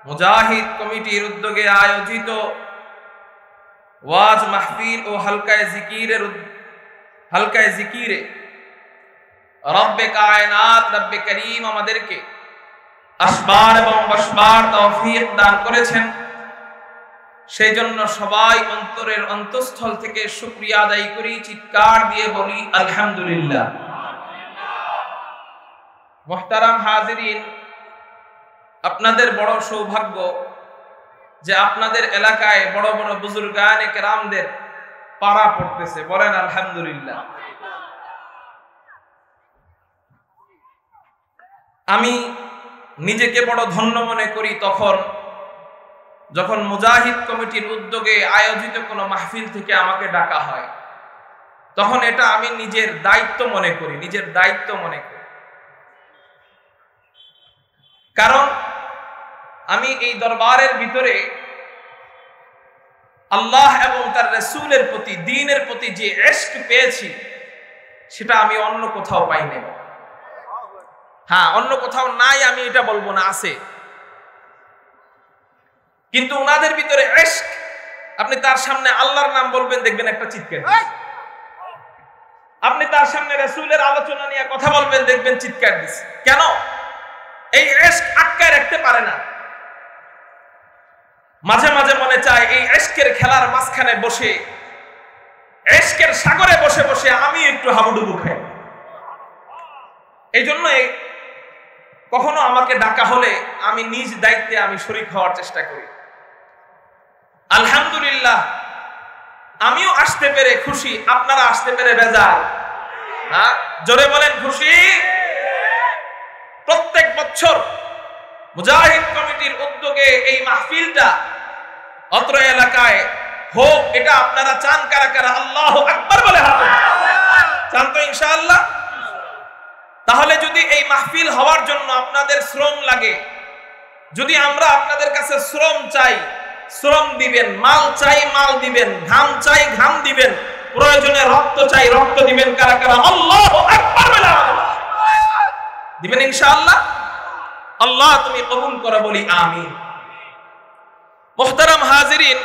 মুজাহিদ কমিটির উদ্যোগে আয়োজিত ওয়াজ মাহফিল ও হালকায়ে জিকিরে রব্বে কায়নাত রব্বে করিম আমাদেরকে আসবার এবং বসবার তৌফিক দান করেছেন। সেই জন্য সবাই অন্তরের অন্তঃস্থল থেকে শুকরিয়া আদায় করি, চিৎকার দিয়ে বলি আলহামদুলিল্লাহ। মুহতারাম হাজিরিন, আপনাদের বড় সৌভাগ্য যে আপনাদের এলাকায় বড় বড় বুজুর্গানে কেরামদের পারা পড়তেছে, বলেন আলহামদুলিল্লাহ। আমি নিজেকে বড় ধন্য মনে করি যখন মুজাহিদ কমিটির উদ্যোগে আয়োজিত কোনো মাহফিল থেকে আমাকে ডাকা হয়, তখন এটা আমি নিজের দায়িত্ব মনে করি, কারণ আমি এই দরবারের ভিতরে আল্লাহ এবং তার রাসূলের প্রতি, দ্বীনের প্রতি যে ইশক পেয়েছি সেটা আমি অন্য কোথাও পাই নাই। হ্যাঁ, অন্য কোথাও নাই আমি এটা বলবো না, আছে, কিন্তু ওনাদের ভিতরে ইশক, আপনি তার সামনে আল্লাহর নাম বলবেন দেখবেন একটা চিৎকার, আপনি তার সামনে রাসূলের আলোচনা নিয়ে কথা বলবেন দেখবেন চিৎকার দিচ্ছে। কেন? এই ইশক আটকায় রাখতে পারে না। মাঝে মাঝে মনে চায় এই ইশকের খেলার মাঝখানে বসে, ইশকের সাগরে বসে বসে আমি একটু হাবুডুবু খাই। এই জন্য কখনো আমাকে ডাকা হলে আমি নিজ দায়িত্বে আমি শরীক হওয়ার চেষ্টা করি। আলহামদুলিল্লাহ, আমিও আসতে পেরে খুশি, আপনারা আসতে পেরে বেজার। হ্যাঁ, জোরে বলেন খুশি। প্রত্যেক বছর মুজাহিদ কমিটির উদ্যোগে এই মাহফিলটা অত্র এলাকায় হোক, এটা আপনারা চান কারা কারা? আল্লাহু আকবার বলে হাত চান তো ইনশাআল্লাহ। তাহলে যদি এই মাহফিল হওয়ার জন্য আপনাদের শ্রম লাগে, যদি আমরা আপনাদের কাছে শ্রম চাই, শ্রম দিবেন, মাল চাই মাল দিবেন, ঘাম চাই ঘাম দিবেন, প্রয়োজনে রক্ত চাই রক্ত দিবেন। কারা কারা আল্লাহু আকবার বলে দিবেন ইনশাআল্লাহ? আল্লাহ তুমি কবুল করে বলি আমিন। মুহতারাম হাজিরিন,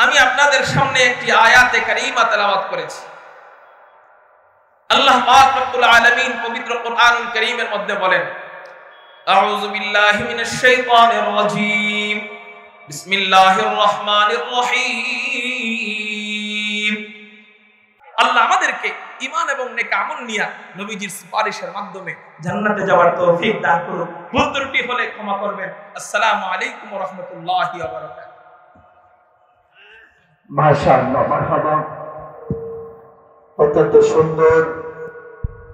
আমি আপনাদের সামনে একটি আয়াতে কারীমা তেলাওয়াত করেছি। আল্লাহ পাক রব্বুল আলামিন পবিত্র কোরআনুল কারীমের মধ্যে বলেন, আউযু বিল্লাহি মিনাশ শাইতানির রাজীম, বিসমিল্লাহির রহমানির রহিম। আল্লাহ আমাদেরকে ঈমান এবং নেক আমল নিয়ে নবীজির সুপারিশের মাধ্যমে জান্নাতে যাওয়ার তৌফিক দান করুন। ভুল ত্রুটি হলে ক্ষমা করবেন। আসসালামু আলাইকুম ওয়া রাহমাতুল্লাহি ওয়া বারাকাতুহু। মাশাআল্লাহ, মারহাবা। অত্যন্ত সুন্দর